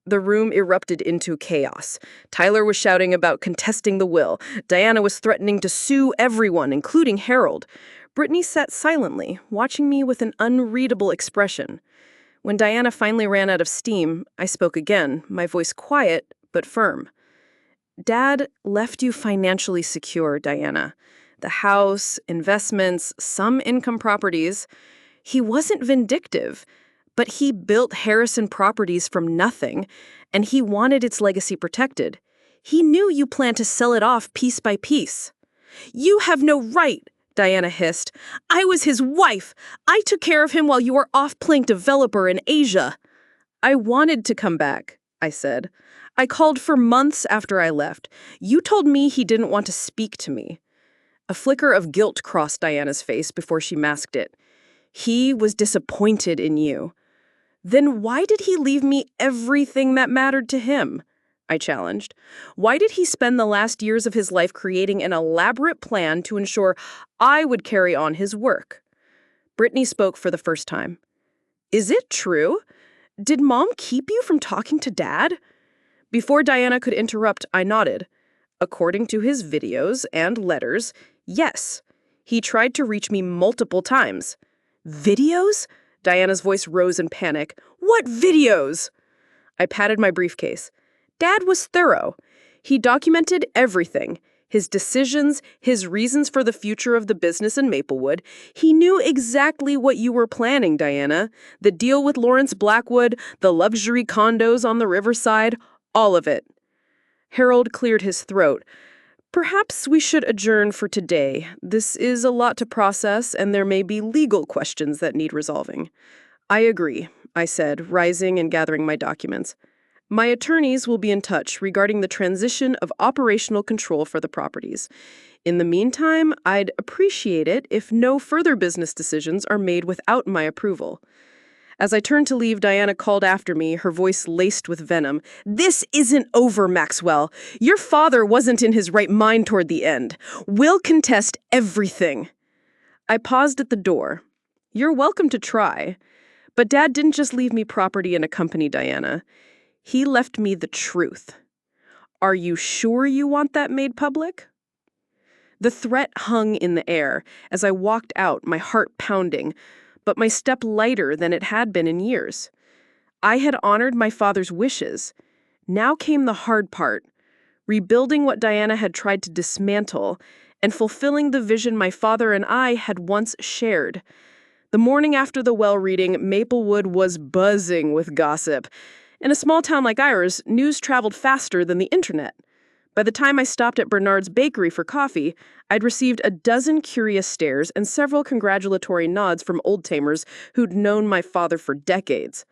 The room erupted into chaos. Tyler was shouting about contesting the will. Diana was threatening to sue everyone, including Harold. Brittany sat silently, watching me with an unreadable expression. When Diana finally ran out of steam, I spoke again, my voice quiet but firm. Dad left you financially secure, Diana. The house, investments, some income properties. He wasn't vindictive. But he built Harrison Properties from nothing, and he wanted its legacy protected. He knew you planned to sell it off piece by piece. You have no right, Diana hissed. I was his wife. I took care of him while you were off playing developer in Asia. I wanted to come back, I said. I called for months after I left. You told me he didn't want to speak to me. A flicker of guilt crossed Diana's face before she masked it. He was disappointed in you. Then why did he leave me everything that mattered to him? I challenged. Why did he spend the last years of his life creating an elaborate plan to ensure I would carry on his work? Brittany spoke for the first time. Is it true? Did Mom keep you from talking to Dad? Before Diana could interrupt, I nodded. According to his videos and letters, yes. He tried to reach me multiple times. Videos? Diana's voice rose in panic. What videos? I patted my briefcase. Dad was thorough. He documented everything. His decisions, his reasons for the future of the business in Maplewood. He knew exactly what you were planning, Diana. The deal with Lawrence Blackwood, the luxury condos on the riverside, all of it. Harold cleared his throat. Perhaps we should adjourn for today. This is a lot to process, and there may be legal questions that need resolving. I agree, I said, rising and gathering my documents. My attorneys will be in touch regarding the transition of operational control for the properties. In the meantime, I'd appreciate it if no further business decisions are made without my approval. As I turned to leave, Diana called after me, her voice laced with venom. "This isn't over, Maxwell. Your father wasn't in his right mind toward the end. We'll contest everything." I paused at the door. "You're welcome to try. But Dad didn't just leave me property and a company, Diana. He left me the truth. Are you sure you want that made public?" The threat hung in the air as I walked out, my heart pounding, but my step lighter than it had been in years. I had honored my father's wishes. Now came the hard part, rebuilding what Diana had tried to dismantle and fulfilling the vision my father and I had once shared. The morning after the well reading, Maplewood was buzzing with gossip. In a small town like ours, news traveled faster than the internet. By the time I stopped at Bernard's Bakery for coffee, I'd received a dozen curious stares and several congratulatory nods from old-timers who'd known my father for decades.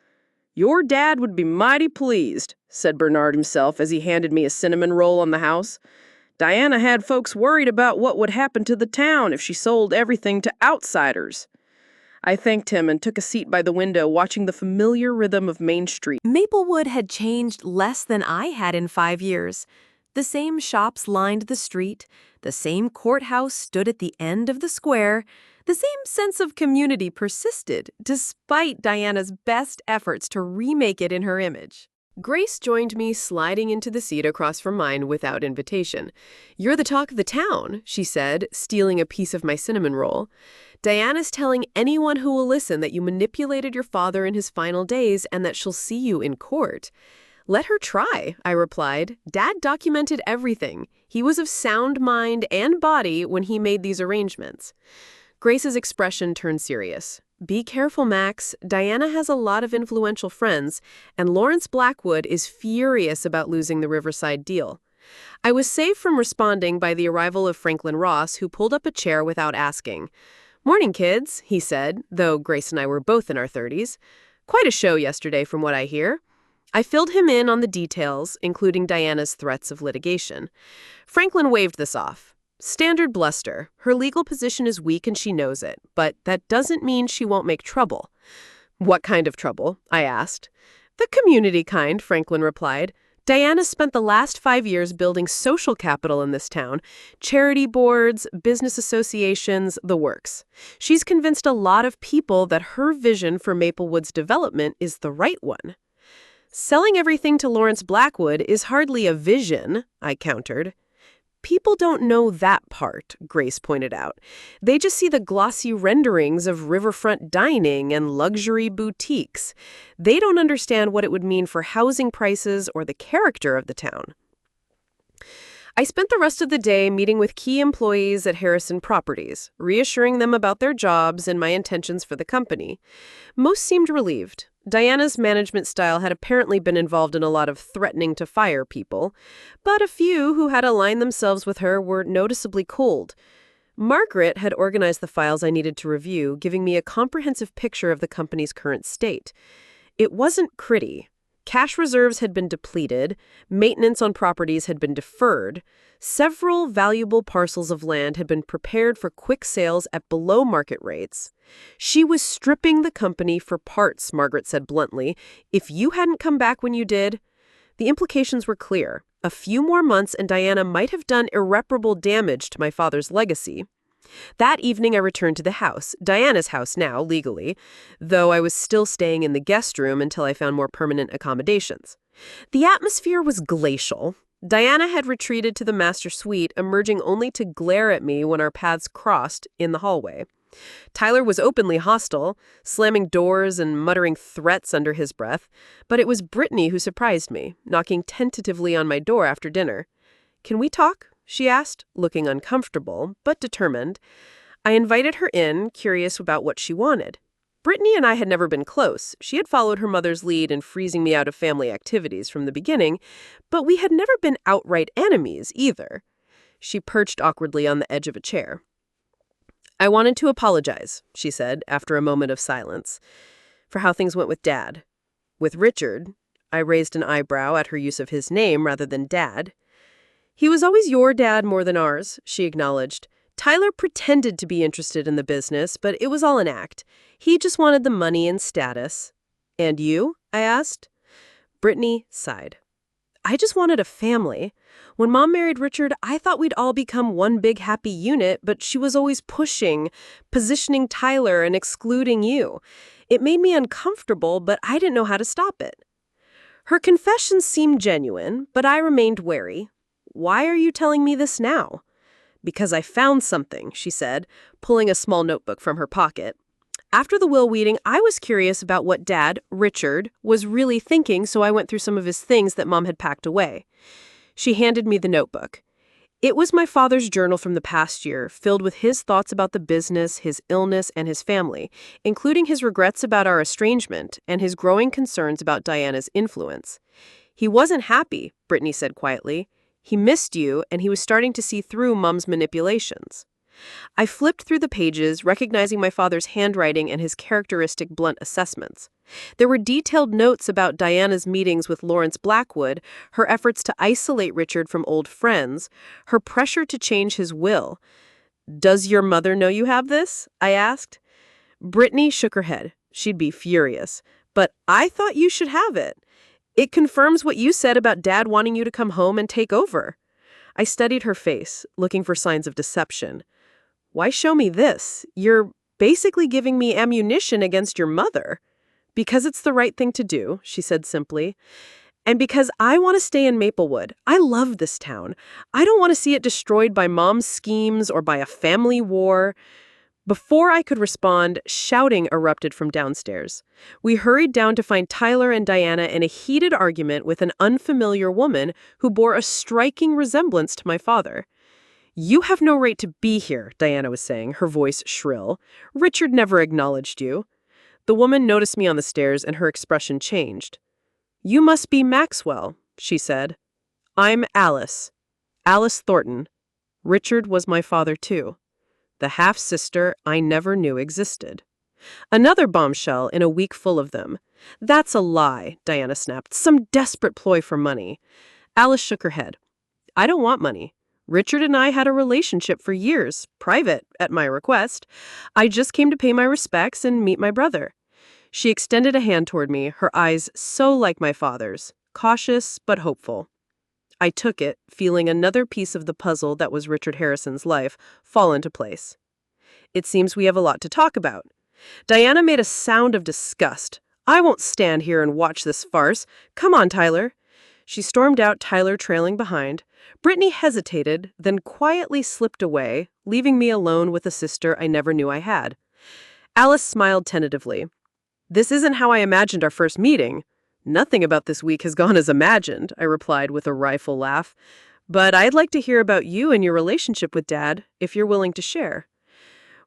"Your dad would be mighty pleased," said Bernard himself as he handed me a cinnamon roll on the house. "Diana had folks worried about what would happen to the town if she sold everything to outsiders." I thanked him and took a seat by the window, watching the familiar rhythm of Main Street. Maplewood had changed less than I had in 5 years. The same shops lined the street, the same courthouse stood at the end of the square, the same sense of community persisted, despite Diana's best efforts to remake it in her image. Grace joined me, sliding into the seat across from mine without invitation. "You're the talk of the town," she said, stealing a piece of my cinnamon roll. "Diana's telling anyone who will listen that you manipulated your father in his final days and that she'll see you in court." "Let her try," I replied. "Dad documented everything. He was of sound mind and body when he made these arrangements." Grace's expression turned serious. "Be careful, Max. Diana has a lot of influential friends, and Lawrence Blackwood is furious about losing the Riverside deal." I was saved from responding by the arrival of Franklin Ross, who pulled up a chair without asking. "Morning, kids," he said, though Grace and I were both in our 30s. "Quite a show yesterday, from what I hear." I filled him in on the details, including Diana's threats of litigation. Franklin waved this off. "Standard bluster. Her legal position is weak and she knows it, but that doesn't mean she won't make trouble." "What kind of trouble?" I asked. "The community kind," Franklin replied. "Diana spent the last 5 years building social capital in this town, charity boards, business associations, the works. She's convinced a lot of people that her vision for Maplewood's development is the right one." "Selling everything to Lawrence Blackwood is hardly a vision," I countered. "People don't know that part," Grace pointed out. "They just see the glossy renderings of riverfront dining and luxury boutiques. They don't understand what it would mean for housing prices or the character of the town." I spent the rest of the day meeting with key employees at Harrison Properties, reassuring them about their jobs and my intentions for the company. Most seemed relieved. Diana's management style had apparently been involved in a lot of threatening to fire people, but a few who had aligned themselves with her were noticeably cold. Margaret had organized the files I needed to review, giving me a comprehensive picture of the company's current state. It wasn't pretty. Cash reserves had been depleted, maintenance on properties had been deferred, several valuable parcels of land had been prepared for quick sales at below market rates. She was stripping the company for parts, Margaret said bluntly. If you hadn't come back when you did, the implications were clear. A few more months and Diana might have done irreparable damage to my father's legacy. That evening I returned to the house, Diana's house now, legally, though I was still staying in the guest room until I found more permanent accommodations. The atmosphere was glacial. Diana had retreated to the master suite, emerging only to glare at me when our paths crossed in the hallway. Tyler was openly hostile, slamming doors and muttering threats under his breath, but it was Brittany who surprised me, knocking tentatively on my door after dinner. "Can we talk?" she asked, looking uncomfortable, but determined. I invited her in, curious about what she wanted. Brittany and I had never been close. She had followed her mother's lead in freezing me out of family activities from the beginning, but we had never been outright enemies either. She perched awkwardly on the edge of a chair. "I wanted to apologize," she said, after a moment of silence, "for how things went with Dad. With Richard," I raised an eyebrow at her use of his name rather than Dad. "He was always your dad more than ours," she acknowledged. "Tyler pretended to be interested in the business, but it was all an act. He just wanted the money and status. And you? I asked. Brittany sighed. I just wanted a family. When Mom married Richard, I thought we'd all become one big happy unit, but she was always pushing, positioning Tyler and excluding you. It made me uncomfortable, but I didn't know how to stop it. Her confession seemed genuine, but I remained wary. Why are you telling me this now? Because I found something, she said, pulling a small notebook from her pocket. After the will reading, I was curious about what Dad, Richard, was really thinking, so I went through some of his things that Mom had packed away. She handed me the notebook. It was my father's journal from the past year, filled with his thoughts about the business, his illness, and his family, including his regrets about our estrangement and his growing concerns about Diana's influence. He wasn't happy, Brittany said quietly. He missed you, and he was starting to see through Mom's manipulations. I flipped through the pages, recognizing my father's handwriting and his characteristic blunt assessments. There were detailed notes about Diana's meetings with Lawrence Blackwood, her efforts to isolate Richard from old friends, her pressure to change his will. Does your mother know you have this? I asked. Brittany shook her head. She'd be furious. But I thought you should have it. It confirms what you said about Dad wanting you to come home and take over. I studied her face, looking for signs of deception. Why show me this? You're basically giving me ammunition against your mother. Because it's the right thing to do, she said simply. And because I want to stay in Maplewood. I love this town. I don't want to see it destroyed by Mom's schemes or by a family war. Before I could respond, shouting erupted from downstairs. We hurried down to find Tyler and Diana in a heated argument with an unfamiliar woman who bore a striking resemblance to my father. You have no right to be here, Diana was saying, her voice shrill. Richard never acknowledged you. The woman noticed me on the stairs and her expression changed. You must be Maxwell, she said. I'm Alice. Alice Thornton. Richard was my father, too. The half-sister I never knew existed. Another bombshell in a week full of them. That's a lie, Diana snapped. Some desperate ploy for money. Alice shook her head. I don't want money. Richard and I had a relationship for years, private, at my request. I just came to pay my respects and meet my brother. She extended a hand toward me, her eyes so like my father's, cautious but hopeful. I took it, feeling another piece of the puzzle that was Richard Harrison's life fall into place. It seems we have a lot to talk about. Diana made a sound of disgust. I won't stand here and watch this farce. Come on, Tyler. She stormed out, Tyler trailing behind. Brittany hesitated, then quietly slipped away, leaving me alone with a sister I never knew I had. Alice smiled tentatively. This isn't how I imagined our first meeting. Nothing about this week has gone as imagined, I replied with a wryful laugh. But I'd like to hear about you and your relationship with Dad, if you're willing to share.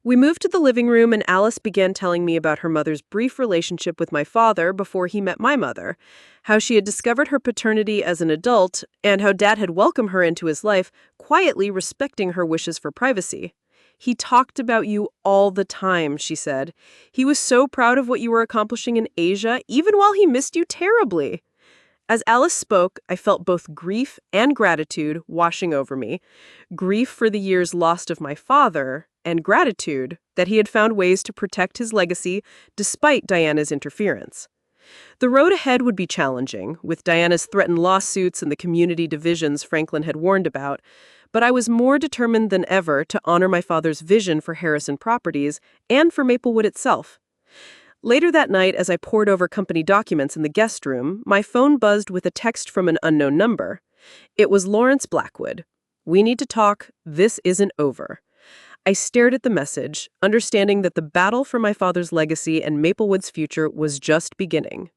We moved to the living room and Alice began telling me about her mother's brief relationship with my father before he met my mother, how she had discovered her paternity as an adult, and how Dad had welcomed her into his life, quietly respecting her wishes for privacy. He talked about you all the time, she said. He was so proud of what you were accomplishing in Asia, even while he missed you terribly. As Alice spoke, I felt both grief and gratitude washing over me. Grief for the years lost of my father, and gratitude that he had found ways to protect his legacy despite Diana's interference. The road ahead would be challenging, with Diana's threatened lawsuits and the community divisions Franklin had warned about, but I was more determined than ever to honor my father's vision for Harrison Properties and for Maplewood itself. Later that night, as I pored over company documents in the guest room, my phone buzzed with a text from an unknown number. It was Lawrence Blackwood. We need to talk. This isn't over. I stared at the message, understanding that the battle for my father's legacy and Maplewood's future was just beginning.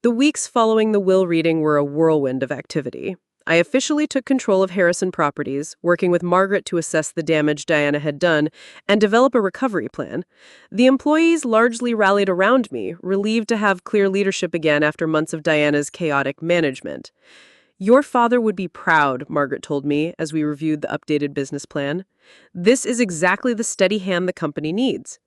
The weeks following the will reading were a whirlwind of activity. I officially took control of Harrison Properties, working with Margaret to assess the damage Diana had done and develop a recovery plan. The employees largely rallied around me, relieved to have clear leadership again after months of Diana's chaotic management. Your father would be proud, Margaret told me as we reviewed the updated business plan. This is exactly the steady hand the company needs.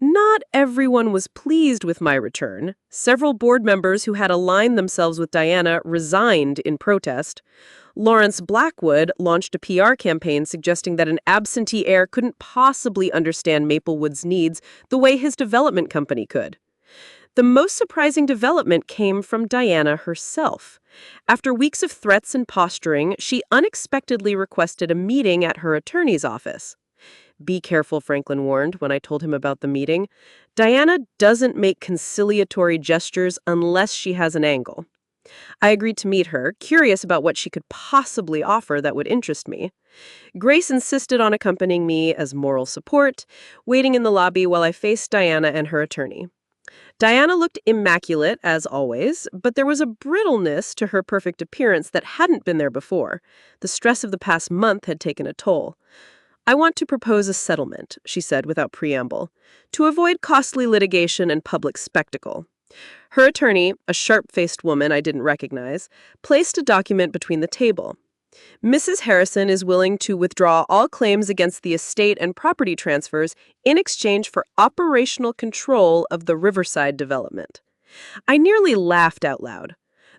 Not everyone was pleased with my return. Several board members who had aligned themselves with Diana resigned in protest. Lawrence Blackwood launched a PR campaign suggesting that an absentee heir couldn't possibly understand Maplewood's needs the way his development company could. The most surprising development came from Diana herself. After weeks of threats and posturing, she unexpectedly requested a meeting at her attorney's office. Be careful, Franklin warned when I told him about the meeting. Diana doesn't make conciliatory gestures unless she has an angle. I agreed to meet her, curious about what she could possibly offer that would interest me. Grace insisted on accompanying me as moral support, waiting in the lobby while I faced Diana and her attorney. Diana looked immaculate, as always, but there was a brittleness to her perfect appearance that hadn't been there before. The stress of the past month had taken a toll. "I want to propose a settlement," she said without preamble, "to avoid costly litigation and public spectacle." Her attorney, a sharp-faced woman I didn't recognize, placed a document between the table. "Mrs. Harrison is willing to withdraw all claims against the estate and property transfers in exchange for operational control of the Riverside development." I nearly laughed out loud.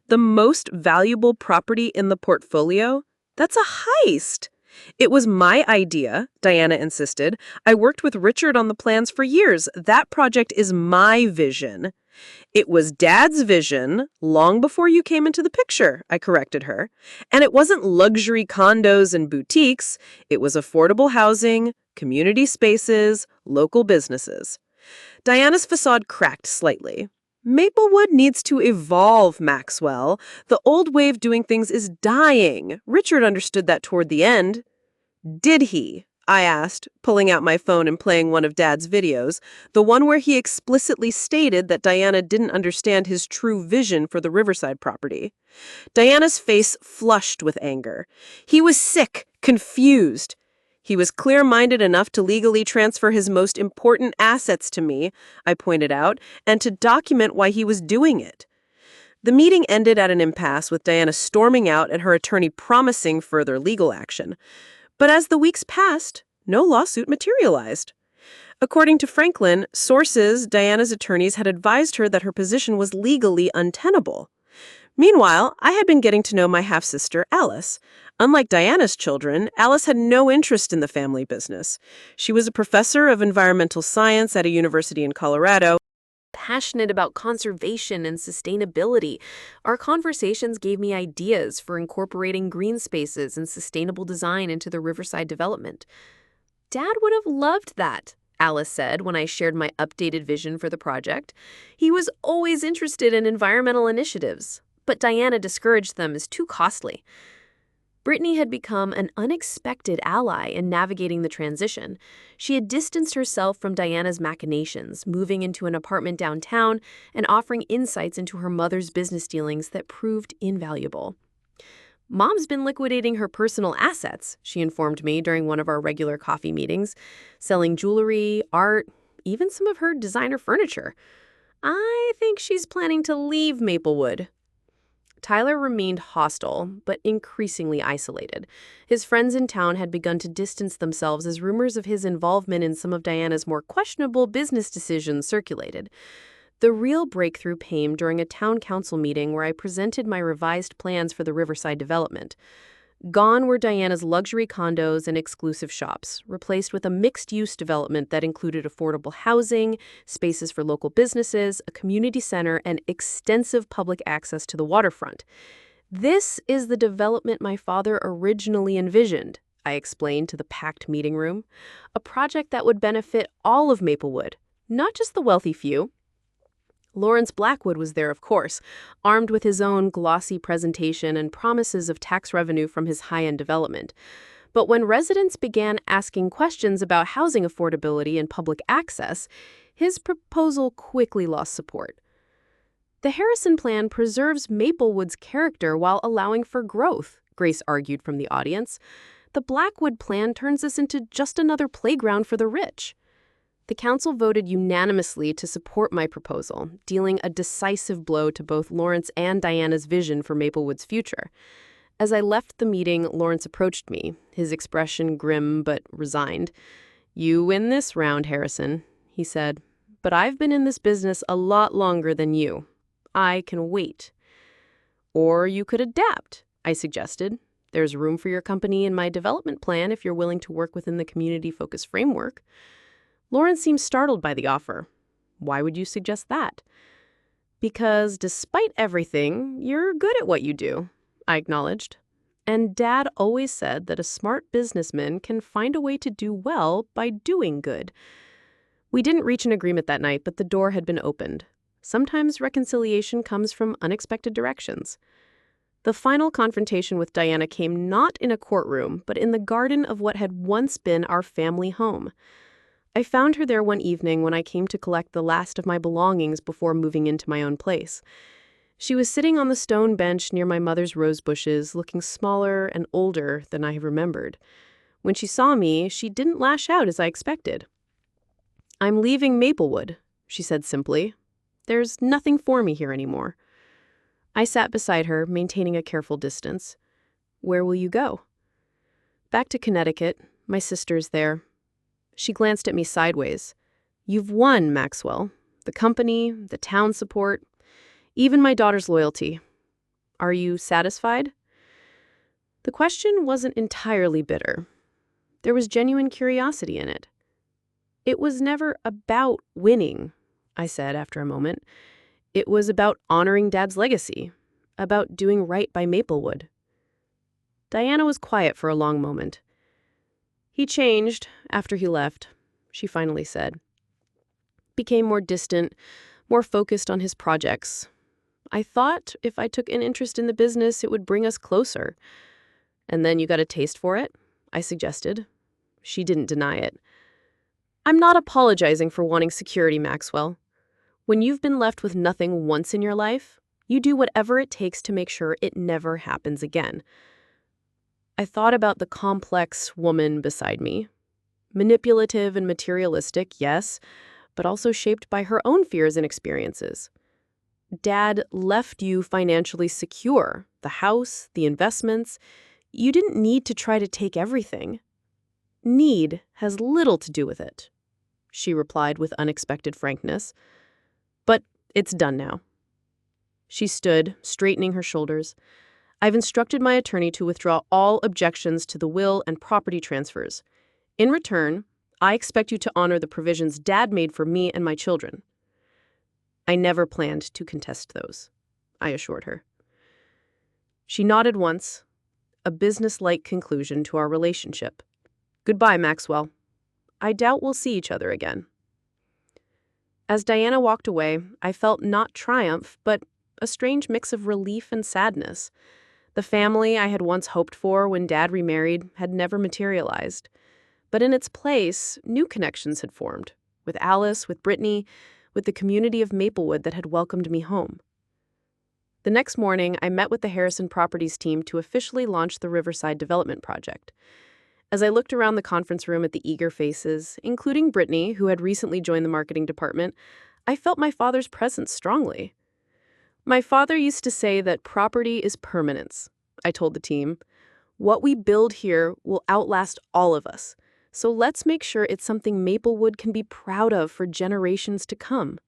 The most valuable property in the portfolio? That's a heist! "It was my idea," Diana insisted. "I worked with Richard on the plans for years. That project is my vision." "It was Dad's vision long before you came into the picture," I corrected her. "And it wasn't luxury condos and boutiques. It was affordable housing, community spaces, local businesses." Diana's facade cracked slightly. "Maplewood needs to evolve, Maxwell. The old way of doing things is dying. Richard understood that toward the end." "Did he?" I asked, pulling out my phone and playing one of Dad's videos, the one where he explicitly stated that Diana didn't understand his true vision for the Riverside property. Diana's face flushed with anger. "He was sick, confused. He was clear-minded enough to legally transfer his most important assets to me," I pointed out, "and to document why he was doing it." The meeting ended at an impasse with Diana storming out and her attorney promising further legal action. But as the weeks passed, no lawsuit materialized. According to Franklin, sources, Diana's attorneys had advised her that her position was legally untenable. Meanwhile, I had been getting to know my half-sister, Alice. Unlike Diana's children, Alice had no interest in the family business. She was a professor of environmental science at a university in Colorado. Passionate about conservation and sustainability. Our conversations gave me ideas for incorporating green spaces and sustainable design into the Riverside development. "Dad would have loved that," Alice said when I shared my updated vision for the project. "He was always interested in environmental initiatives, but Diana discouraged them as too costly." Brittany had become an unexpected ally in navigating the transition. She had distanced herself from Diana's machinations, moving into an apartment downtown and offering insights into her mother's business dealings that proved invaluable. "Mom's been liquidating her personal assets," she informed me during one of our regular coffee meetings, selling jewelry, art, even some of her designer furniture. "I think she's planning to leave Maplewood." Tyler remained hostile, but increasingly isolated. His friends in town had begun to distance themselves as rumors of his involvement in some of Diana's more questionable business decisions circulated. The real breakthrough came during a town council meeting where I presented my revised plans for the Riverside development. Gone were Diana's luxury condos and exclusive shops, replaced with a mixed-use development that included affordable housing, spaces for local businesses, a community center, and extensive public access to the waterfront. "This is the development my father originally envisioned," I explained to the packed meeting room. "A project that would benefit all of Maplewood, not just the wealthy few." Lawrence Blackwood was there, of course, armed with his own glossy presentation and promises of tax revenue from his high-end development. But when residents began asking questions about housing affordability and public access, his proposal quickly lost support. "The Harrison plan preserves Maplewood's character while allowing for growth," Grace argued from the audience. "The Blackwood plan turns us into just another playground for the rich." The council voted unanimously to support my proposal, dealing a decisive blow to both Lawrence and Diana's vision for Maplewood's future. As I left the meeting, Lawrence approached me, his expression grim but resigned. "You win this round, Harrison," he said, "but I've been in this business a lot longer than you. I can wait." "Or you could adapt," I suggested. "There's room for your company in my development plan if you're willing to work within the community-focused framework." Lawrence seemed startled by the offer. "Why would you suggest that?" Because despite everything, you're good at what you do, I acknowledged. And Dad always said that a smart businessman can find a way to do well by doing good. We didn't reach an agreement that night, but the door had been opened. Sometimes reconciliation comes from unexpected directions. The final confrontation with Diana came not in a courtroom, but in the garden of what had once been our family home. I found her there one evening when I came to collect the last of my belongings before moving into my own place. She was sitting on the stone bench near my mother's rose bushes, looking smaller and older than I remembered. When she saw me, she didn't lash out as I expected. "I'm leaving Maplewood," she said simply. "There's nothing for me here anymore." I sat beside her, maintaining a careful distance. "Where will you go?" "Back to Connecticut. My sister's there." She glanced at me sideways. "You've won, Maxwell. The company, the town support, even my daughter's loyalty. Are you satisfied?" The question wasn't entirely bitter. There was genuine curiosity in it. "It was never about winning," I said after a moment. "It was about honoring Dad's legacy, about doing right by Maplewood." Diana was quiet for a long moment. "He changed after he left," she finally said. "Became more distant, more focused on his projects. I thought if I took an interest in the business, it would bring us closer." "And then you got a taste for it?" I suggested. She didn't deny it. "I'm not apologizing for wanting security, Maxwell. When you've been left with nothing once in your life, you do whatever it takes to make sure it never happens again." I thought about the complex woman beside me. Manipulative and materialistic, yes, but also shaped by her own fears and experiences. Dad left you financially secure, the house, the investments. You didn't need to try to take everything. Need has little to do with it, she replied with unexpected frankness. "But it's done now." She stood, straightening her shoulders. "I've instructed my attorney to withdraw all objections to the will and property transfers. In return, I expect you to honor the provisions Dad made for me and my children." "I never planned to contest those," I assured her. She nodded once, a business-like conclusion to our relationship. "Goodbye, Maxwell. I doubt we'll see each other again." As Diana walked away, I felt not triumph, but a strange mix of relief and sadness. The family I had once hoped for when Dad remarried had never materialized. But in its place, new connections had formed, with Alice, with Brittany, with the community of Maplewood that had welcomed me home. The next morning, I met with the Harrison Properties team to officially launch the Riverside Development Project. As I looked around the conference room at the eager faces, including Brittany, who had recently joined the marketing department, I felt my father's presence strongly. "My father used to say that property is permanence," I told the team. "What we build here will outlast all of us. So let's make sure it's something Maplewood can be proud of for generations to come."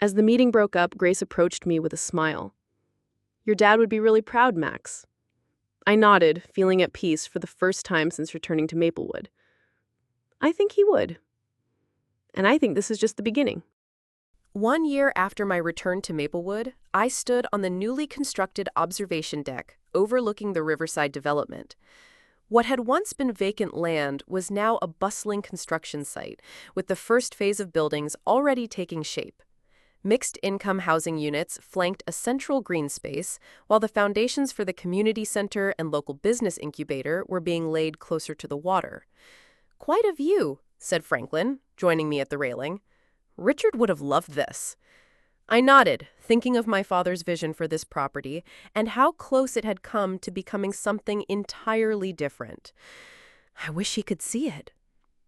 As the meeting broke up, Grace approached me with a smile. "Your dad would be really proud, Max." I nodded, feeling at peace for the first time since returning to Maplewood. "I think he would. And I think this is just the beginning." 1 year after my return to Maplewood, I stood on the newly constructed observation deck overlooking the Riverside development. What had once been vacant land was now a bustling construction site, with the first phase of buildings already taking shape. Mixed-income housing units flanked a central green space, while the foundations for the community center and local business incubator were being laid closer to the water. "Quite a view," said Franklin, joining me at the railing. "Richard would have loved this." I nodded, thinking of my father's vision for this property and how close it had come to becoming something entirely different. "I wish he could see it."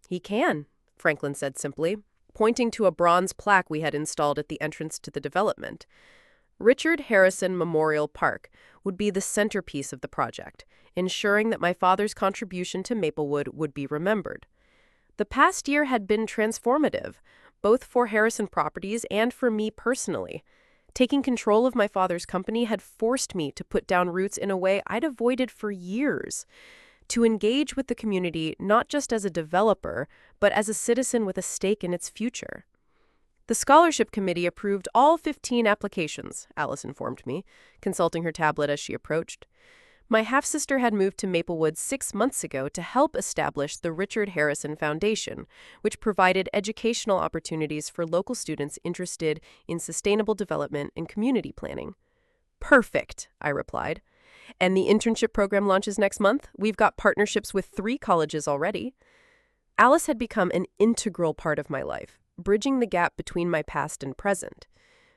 "He can," Franklin said simply, pointing to a bronze plaque we had installed at the entrance to the development. Richard Harrison Memorial Park would be the centerpiece of the project, ensuring that my father's contribution to Maplewood would be remembered. The past year had been transformative, both for Harrison Properties and for me personally. Taking control of my father's company had forced me to put down roots in a way I'd avoided for years, to engage with the community not just as a developer, but as a citizen with a stake in its future. The scholarship committee approved all 15 applications, Alice informed me, consulting her tablet as she approached. My half-sister had moved to Maplewood 6 months ago to help establish the Richard Harrison Foundation, which provided educational opportunities for local students interested in sustainable development and community planning. Perfect, I replied. And the internship program launches next month. We've got partnerships with 3 colleges already. Alice had become an integral part of my life, bridging the gap between my past and present.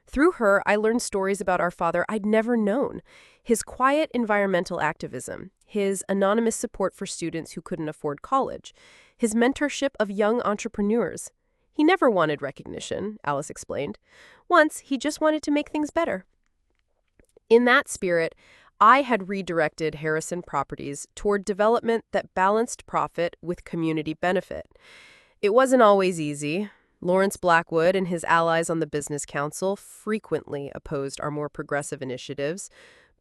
Through her, I learned stories about our father I'd never known. His quiet environmental activism, his anonymous support for students who couldn't afford college, his mentorship of young entrepreneurs. He never wanted recognition, Alice explained. Once, he just wanted to make things better. In that spirit, I had redirected Harrison Properties toward development that balanced profit with community benefit. It wasn't always easy. Lawrence Blackwood and his allies on the Business Council frequently opposed our more progressive initiatives,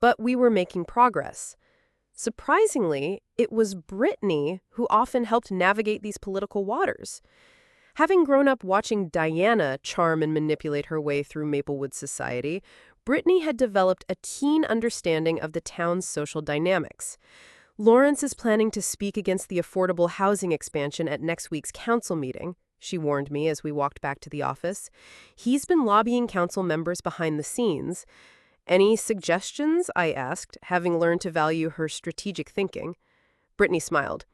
but we were making progress. Surprisingly, it was Brittany who often helped navigate these political waters. Having grown up watching Diana charm and manipulate her way through Maplewood society, Brittany had developed a keen understanding of the town's social dynamics. Lawrence is planning to speak against the affordable housing expansion at next week's council meeting, she warned me as we walked back to the office. He's been lobbying council members behind the scenes. Any suggestions? I asked, having learned to value her strategic thinking. Brittany smiled.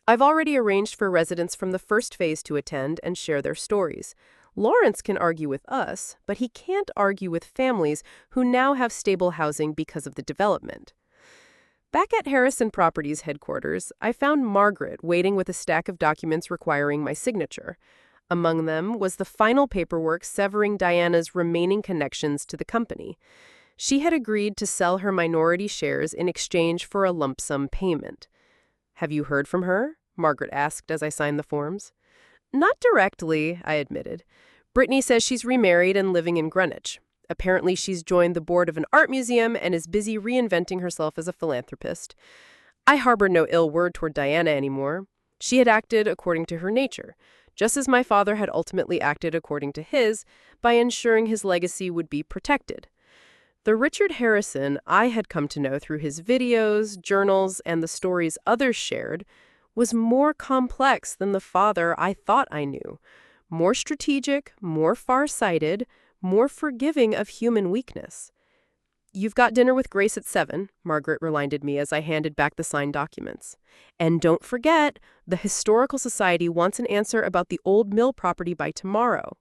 I've already arranged for residents from the first phase to attend and share their stories. Lawrence can argue with us, but he can't argue with families who now have stable housing because of the development. Back at Harrison Properties headquarters, I found Margaret waiting with a stack of documents requiring my signature. Among them was the final paperwork severing Diana's remaining connections to the company. She had agreed to sell her minority shares in exchange for a lump sum payment. Have you heard from her? Margaret asked as I signed the forms. Not directly, I admitted. Brittany says she's remarried and living in Greenwich. Apparently, she's joined the board of an art museum and is busy reinventing herself as a philanthropist. I harbor no ill word toward Diana anymore. She had acted according to her nature, just as my father had ultimately acted according to his, by ensuring his legacy would be protected. The Richard Harrison I had come to know through his videos, journals, and the stories others shared was more complex than the father I thought I knew. More strategic, more far-sighted, more forgiving of human weakness. You've got dinner with Grace at 7, Margaret reminded me as I handed back the signed documents. And don't forget, the Historical Society wants an answer about the old mill property by tomorrow.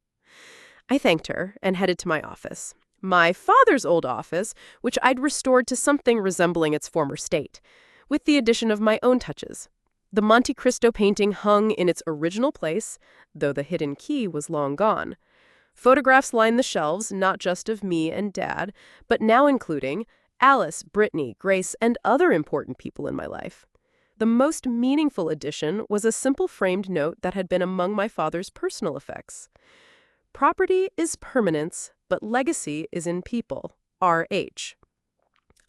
I thanked her and headed to my office. My father's old office, which I'd restored to something resembling its former state, with the addition of my own touches. The Monte Cristo painting hung in its original place, though the hidden key was long gone. Photographs lined the shelves, not just of me and Dad, but now including Alice, Brittany, Grace, and other important people in my life. The most meaningful addition was a simple framed note that had been among my father's personal effects. Property is permanence, but legacy is in people. R.H.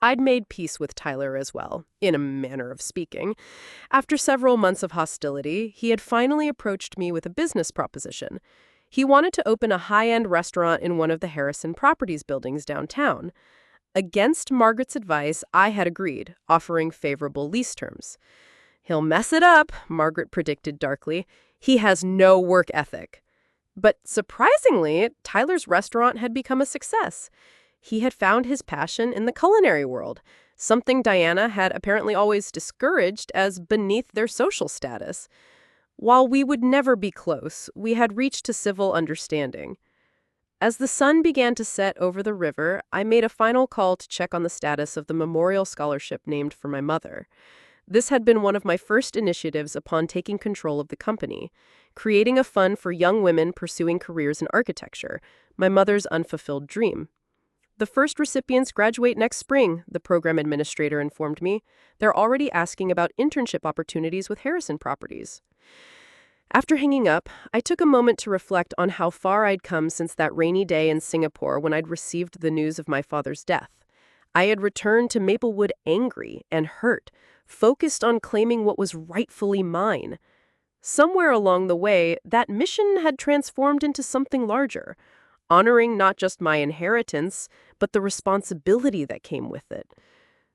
I'd made peace with Tyler as well, in a manner of speaking. After several months of hostility, he had finally approached me with a business proposition. He wanted to open a high-end restaurant in one of the Harrison Properties buildings downtown. Against Margaret's advice, I had agreed, offering favorable lease terms. He'll mess it up, Margaret predicted darkly. He has no work ethic. But surprisingly, Tyler's restaurant had become a success. He had found his passion in the culinary world, something Diana had apparently always discouraged as beneath their social status. While we would never be close, we had reached a civil understanding. As the sun began to set over the river, I made a final call to check on the status of the memorial scholarship named for my mother. This had been one of my first initiatives upon taking control of the company, creating a fund for young women pursuing careers in architecture, my mother's unfulfilled dream. The first recipients graduate next spring, the program administrator informed me. They're already asking about internship opportunities with Harrison Properties. After hanging up, I took a moment to reflect on how far I'd come since that rainy day in Singapore when I'd received the news of my father's death. I had returned to Maplewood angry and hurt, focused on claiming what was rightfully mine. Somewhere along the way, that mission had transformed into something larger, honoring not just my inheritance, but the responsibility that came with it.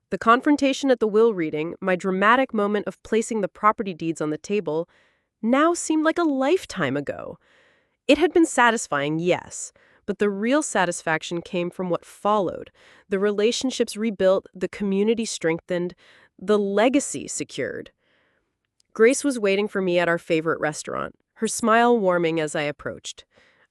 The confrontation at the will reading, my dramatic moment of placing the property deeds on the table, now seemed like a lifetime ago. It had been satisfying, yes, but the real satisfaction came from what followed. The relationships rebuilt, the community strengthened, the legacy secured. Grace was waiting for me at our favorite restaurant, her smile warming as I approached.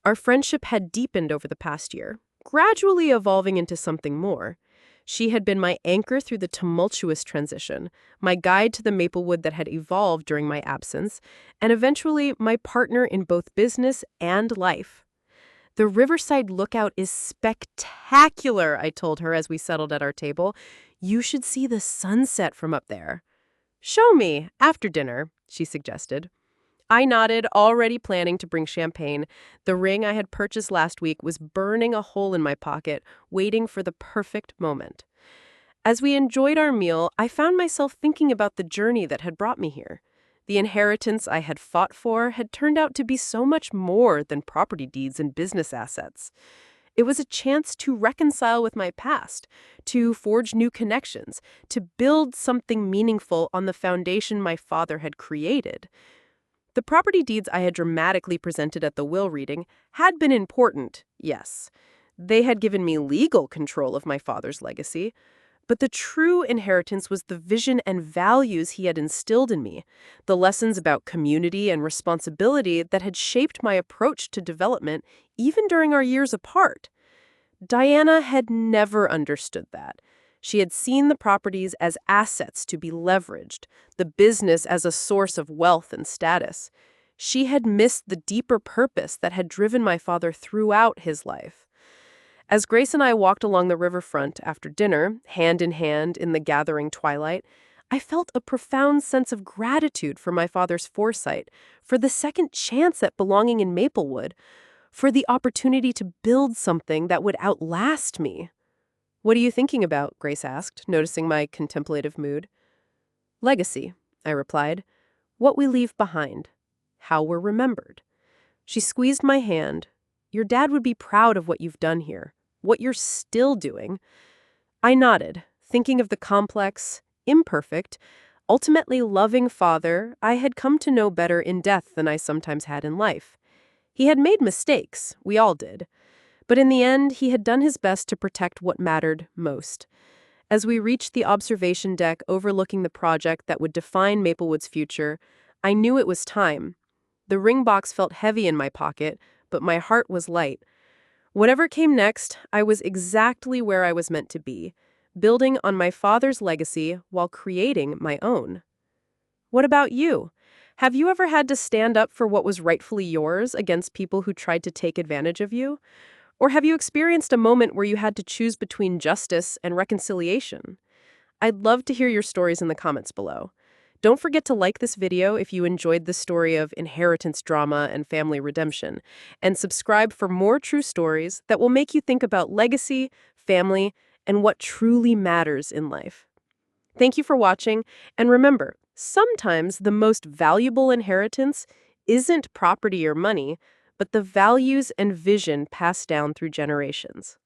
Our friendship had deepened over the past year, gradually evolving into something more. She had been my anchor through the tumultuous transition, my guide to the Maplewood that had evolved during my absence, and eventually my partner in both business and life. The Riverside Lookout is spectacular, I told her as we settled at our table. You should see the sunset from up there. Show me, after dinner, she suggested. I nodded, already planning to bring champagne. The ring I had purchased last week was burning a hole in my pocket, waiting for the perfect moment. As we enjoyed our meal, I found myself thinking about the journey that had brought me here. The inheritance I had fought for had turned out to be so much more than property deeds and business assets. It was a chance to reconcile with my past, to forge new connections, to build something meaningful on the foundation my father had created. The property deeds I had dramatically presented at the will reading had been important, yes. They had given me legal control of my father's legacy. But the true inheritance was the vision and values he had instilled in me, the lessons about community and responsibility that had shaped my approach to development even during our years apart. Diana had never understood that. She had seen the properties as assets to be leveraged, the business as a source of wealth and status. She had missed the deeper purpose that had driven my father throughout his life. As Grace and I walked along the riverfront after dinner, hand in hand in the gathering twilight, I felt a profound sense of gratitude for my father's foresight, for the second chance at belonging in Maplewood, for the opportunity to build something that would outlast me. "What are you thinking about?" Grace asked, noticing my contemplative mood. "Legacy," I replied. "What we leave behind. How we're remembered." She squeezed my hand. "Your dad would be proud of what you've done here, what you're still doing." I nodded, thinking of the complex, imperfect, ultimately loving father I had come to know better in death than I sometimes had in life. He had made mistakes, we all did. But in the end, he had done his best to protect what mattered most. As we reached the observation deck overlooking the project that would define Maplewood's future, I knew it was time. The ring box felt heavy in my pocket, but my heart was light. Whatever came next, I was exactly where I was meant to be, building on my father's legacy while creating my own. What about you? Have you ever had to stand up for what was rightfully yours against people who tried to take advantage of you? Or have you experienced a moment where you had to choose between justice and reconciliation? I'd love to hear your stories in the comments below. Don't forget to like this video if you enjoyed the story of inheritance drama and family redemption, and subscribe for more true stories that will make you think about legacy, family, and what truly matters in life. Thank you for watching, and remember, sometimes the most valuable inheritance isn't property or money, but the values and vision passed down through generations.